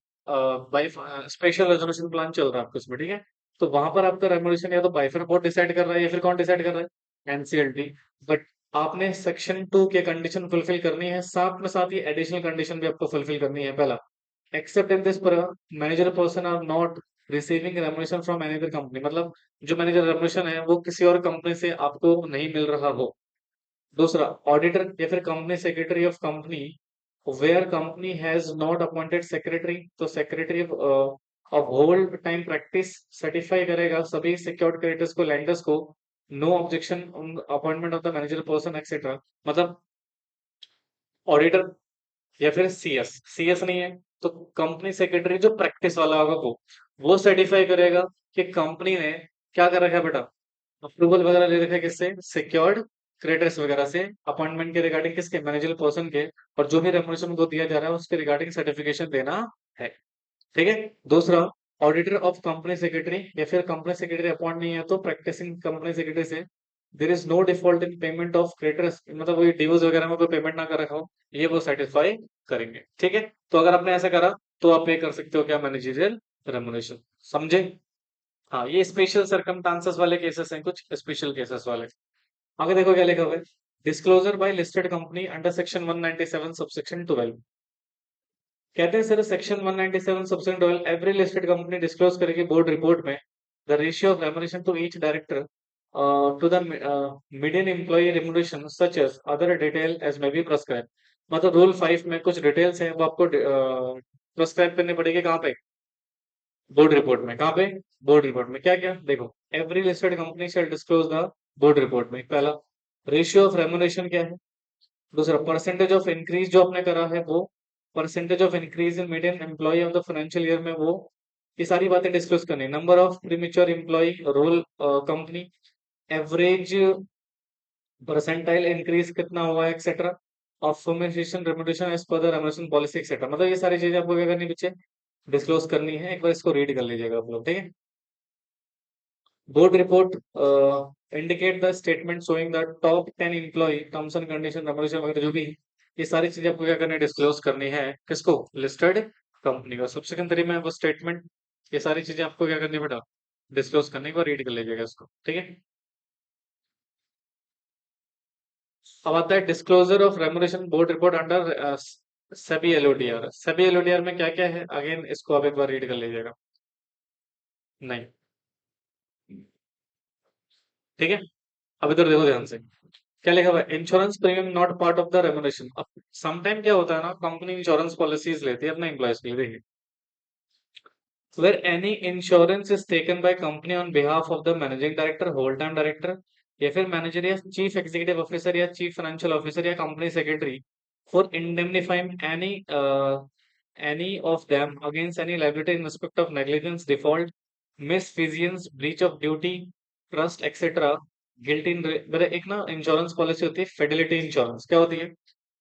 बाई स्पेशल रेजोल्यूशन प्लान चल रहा है आपको उसमें, ठीक है, तो वहां पर आपका रेमोल्यूशन या तो बाइफर बोर्ड डिसाइड कर रहा है या फिर कौन डिसाइड कर रहा है, एनसीएलटी। बट आपने सेक्शन 2 के कंडीशन फुलफिल करनी है, साथ में साथ ये एडिशनल कंडीशन भी आपको फुलफिल करनी है। पहला, except in this manager person are not receiving remuneration from any other company, मतलब जो मैनेजर रेमोल्यूशन है वो किसी और कंपनी से आपको नहीं मिल रहा हो। दूसरा, ऑडिटर या फिर company secretary of company where company has not appointed secretary, तो secretary of whole time practice certify करेगा सभी सिक्योर्ड क्रेडिटर्स को, लेंडर्स को, no objection appointment of the manager person etcetera. मतलब ऑडिटर या फिर सीएस, सीएस नहीं है तो कंपनी सेक्रेटरी जो प्रैक्टिस वाला होगा वो सर्टिफाई करेगा कि कंपनी ने क्या कर रखा है बेटा, अप्रूवल वगैरह ले रखा है किससे, सिक्योर्ड क्रेडिटर्स वगैरह से, अपॉइंटमेंट के रिगार्डिंग किसके, मैनेजर पर्सन के, और जो भी रेमुनेशन को दिया जा रहा है उसके रिगार्डिंग सर्टिफिकेशन देना है, ठीक है। दूसरा, ऑडिटर ऑफ कंपनी सेक्रेटरी या फिर कंपनी सेक्रेटरी अपॉइंट नहीं है तो प्रैक्टिसिंग कंपनी सेक्रेटरी से there is no default in payment of creditors, मतलब वही ड्यूज वगैरह में कोई पेमेंट ना कर रखा हो, ये वो सेटिस्फाई करेंगे, ठीक है। तो अगर आपने ऐसा करा तो आप पे कर सकते हो क्या, मैनेजरियल रेमुनेशन, समझे। हाँ, ये स्पेशल सर्कमस्टांसेस वाले केसेस हैं, कुछ स्पेशल केसेस वाले। आगे देखो क्या लिखा हुआ है, disclosure by listed company under section 197 subsection 12। कहते हैं sir, section 197 subsection 12 every listed company disclose करेगी बोर्ड रिपोर्ट में the ratio of remuneration to each director to the median employee remuneration such as other detail as may be prescribe. मतलब रूल 5 में कुछ डिटेल्स हैं वो आपको प्रेस्क्राइब करनी पड़ेगी, कहाँ पे, बोर्ड रिपोर्ट में। कहाँ पे, बोर्ड रिपोर्ट में। क्या क्या देखो, every listed company shall disclose the board report में, पहला रेशियो ऑफ रेमुनरेशन क्या है, दूसरा परसेंटेज ऑफ इंक्रीज जो आपने करा है वो, percentage of increase in medium employ of the financial year में वो, ये सारी बातें डिस्कस करनी है। Number of premature employ roll company, average percentile increase कितना हुआ है etcetera, affirmation remuneration as per the remuneration policy etcetera. मतलब ये सारी चीजें आपको क्या करनी है, पीछे डिस्क्लोज करनी है। एक बार इसको रीड कर लीजिएगा आप लोग, ठीक है। Board report indicate the statement showing the top 10 employee terms and condition remuneration वगैरह जो भी, ये सारी चीजें आपको क्या करनी है, डिस्क्लोज करनी है, किसको, लिस्टेड कंपनी को। सेक्शन 3 में वो स्टेटमेंट, ये सारी चीजें आपको क्या करनी है बेटा, डिस्क्लोज करने को, रीड कर लीजिएगा इसको, ठीक है। अब आता है disclosure of remuneration board report under SEBI LODR. SEBI LODR में क्या क्या है, अगेन इसको आप एक बार रीड कर लीजिएगा, नहीं, ठीक है। अब इधर देखो ध्यान से, क्या लिखा हुआ है, insurance premium not part of the remuneration. अब समटाइम क्या होता है ना, कंपनी इंश्योरेंस पॉलिसीज लेती है अपने एम्प्लॉयज के लिए, देखिए, where any insurance is taken by company on behalf of the managing director, whole time director, या फिर मैनेजर या चीफ एग्जीक्यूटिव ऑफिसर या चीफ फाइनेंशियल ऑफिसर या company secretary for indemnifying any of them against any liability in respect of negligence, default, misfeasance, breach of duty, trust, etc. Guilty in, मेरा एक ना इंश्योरेंस पॉलिसी होती है फिडेलिटी इंश्योरेंस। क्या होती है,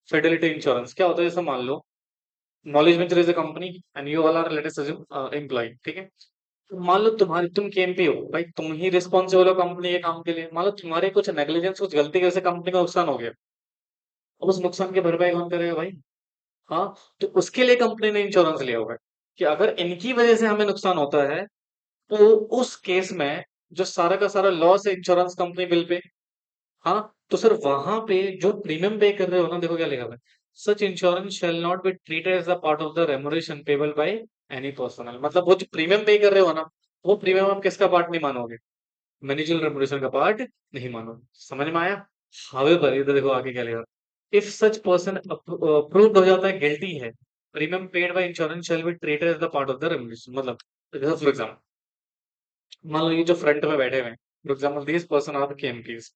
फिडेलिटी इंश्योरेंस क्या होता है, जैसे मान लो knowledge venture is a company and you all are latest employ, ठीक है। तो मान लो तुम केएमपी हो भाई, तुम ही रिस्पॉन्सिबल हो कंपनी के काम के लिए। मान लो तुम्हारे कुछ नेग्लिजेंस, कुछ गलती की वजह से कंपनी का नुकसान हो गया, अब उस नुकसान की भरपाई कौन करेगा भाई, हाँ, तो उसके लिए कंपनी ने इंश्योरेंस लिया होगा कि अगर इनकी वजह से हमें नुकसान होता है तो उस केस में जो सारा का सारा लॉस है इंश्योरेंस कंपनी बिल पे, हाँ, तो सर वहां पे जो प्रीमियम पे कर रहे हो ना, देखो क्या लिखा हुआ है, such insurance shall not be treated as a part of the remuneration payable by any personal. मतलब वो जो प्रीमियम पे कर रहे हो ना, वो प्रीमियम आप किसका पार्ट नहीं मानोगे, मैनेजरियल रेमुनरेशन का पार्ट नहीं मानोगे। समझ में आया। हावेवर इधर देखो आगे क्या लिखा, इफ सच पर्सन प्रूव्ड हो जाता है गिल्टी है, premium paid by insurance shall be treated as the part of the remuneration. मतलब फॉर एग्जाम्पल, मान लो ये जो फ्रंट में बैठे हुए हैं, for example this person are KMPs,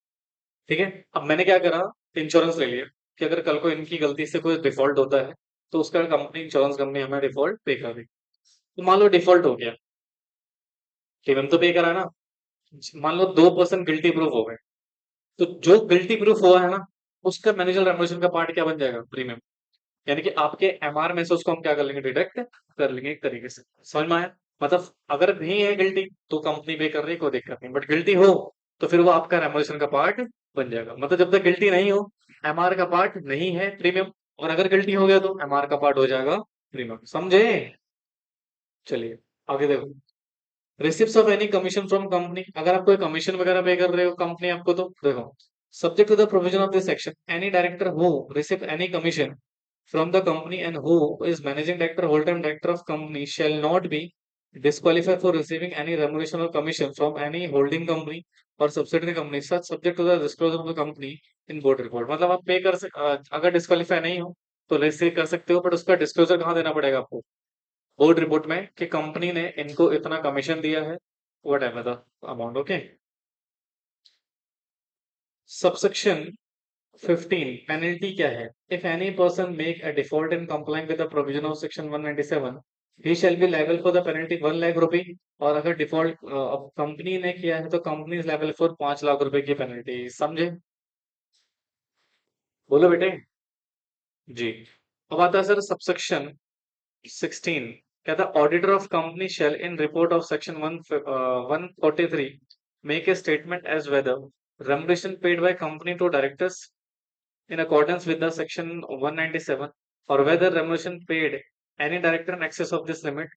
ठीक है। अब मैंने क्या करा, इंश्योरेंस ले लिया, कि अगर कल को इनकी गलती से कोई डिफॉल्ट होता है तो उसका कंपनी इंश्योरेंस कंपनी हमें डिफॉल्ट पे कर देगी। तो मान लो डिफॉल्ट हो गया, प्रीमियम तो पे करा ना। मान लो 2% गिल्टी प्रूफ हो गए, तो जो गिल्टी प्रूफ हुआ है ना, उसका मैनेजर रेमोनेशन का पार्ट क्या बन जाएगा, प्रीमियम। यानी कि आपके एमआर में से उसको हम क्या कर लेंगे, डिडक्ट कर लेंगे एक तरीके से। समझ में आया? मतलब अगर नहीं है गिल्टी तो कंपनी पे कर रही है, कोई दिक्कत नहीं, बट गिल्टी हो तो फिर वो आपका रेमोनेशन का पार्ट बन जाएगा। मतलब जब तक गिल्टी नहीं हो, एमआर का पार्ट नहीं है प्रीमियम, और अगर गिल्टी हो गया तो एमआर का पार्ट हो जाएगा प्रीमियम। समझे? चलिए आगे देखो। Receipt of any commission from company, अगर आप कोई कमीशन वगैरह पे कर रहे हो कंपनी आपको, तो देखो, subject to the provision of this section, any director who receive any commission from the company and who is managing director, whole time director of company shall not be disqualified for receiving any remuneration or commission from any holding company or subsidiary company such subject to the disclosure of the company in board report। मतलब आप पे कर अगर डिस्क्वालीफाई नहीं हो तो रिसीव कर सकते हो, बट उसका डिस्क्लोजर कहाँ देना पड़ेगा आपको, बोर्ड रिपोर्ट में, कि कंपनी ने इनको इतना कमीशन दिया है, what ever the amount. Okay. Subsection 15 penalty क्या है? If any person make a default in complying with the provision of section 197, he shall be liable for the penalty 1 lakh रुपए। और अगर डिफॉल्ट कंपनी ने किया है तो company is liable for 5 lakh रुपए की पेनल्टी। समझे? बोलो बेटे। जी। अब आता है सर सबसेक्शन 16, कहता auditor of company shall in report of section 143 make a statement as whether remuneration paid by company to directors in accordance with the section 197 or whether remuneration paid any director in excess of this limit,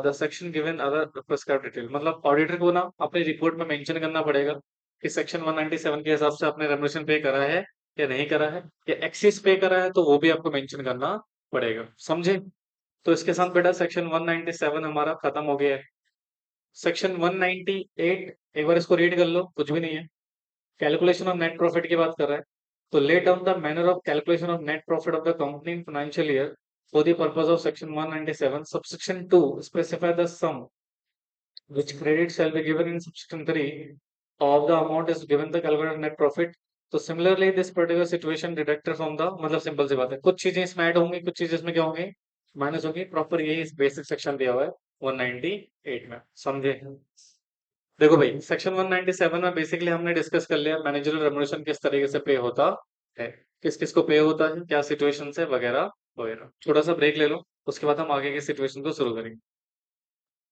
the section given other prescribed detail। मतलब ऑडिटर को ना अपनी रिपोर्ट में मेंशन करना पड़ेगा कि सेक्शन 197 के हिसाब से आपने रेमुनेशन पे करा है या नहीं करा है, या एक्सेस पे करा है तो वो भी आपको मेंशन करना पड़ेगा। समझे? तो इसके साथ बेटा सेक्शन 197 हमारा खत्म हो गया है। सेक्शन 198, एक बार इसको रीड कर लो, कुछ भी नहीं है। कैलकुलेशन ऑफ नेट प्रॉफिट की बात कर रहा है। तो let down the manner of calculation of net profit of the company in financial year for the purpose of section 197, subsection 2 specify the sum which credit shall be given in subsection 3 of the amount is given the calculated net profit। तो similarly this particular situation deducted from the, मतलब सिंपल सी बात है, कुछ चीजें इसमें ऐड होंगी, कुछ चीजें इसमें क्या होंगी, माइनस होंगी। प्रॉपर यही इस बेसिक सेक्शन दिया हुआ है 198 में। समझे? देखो भाई, सेक्शन 197 में बेसिकली हमने डिस्कस कर लिया मैनेजरियल रेमुनेशन किस तरीके से पे होता है, किस किस को पे होता है, क्या सिचुएशन है, वगैरह वगैरह। छोटा सा ब्रेक ले लो, उसके बाद हम आगे की सिचुएशन को शुरू करेंगे।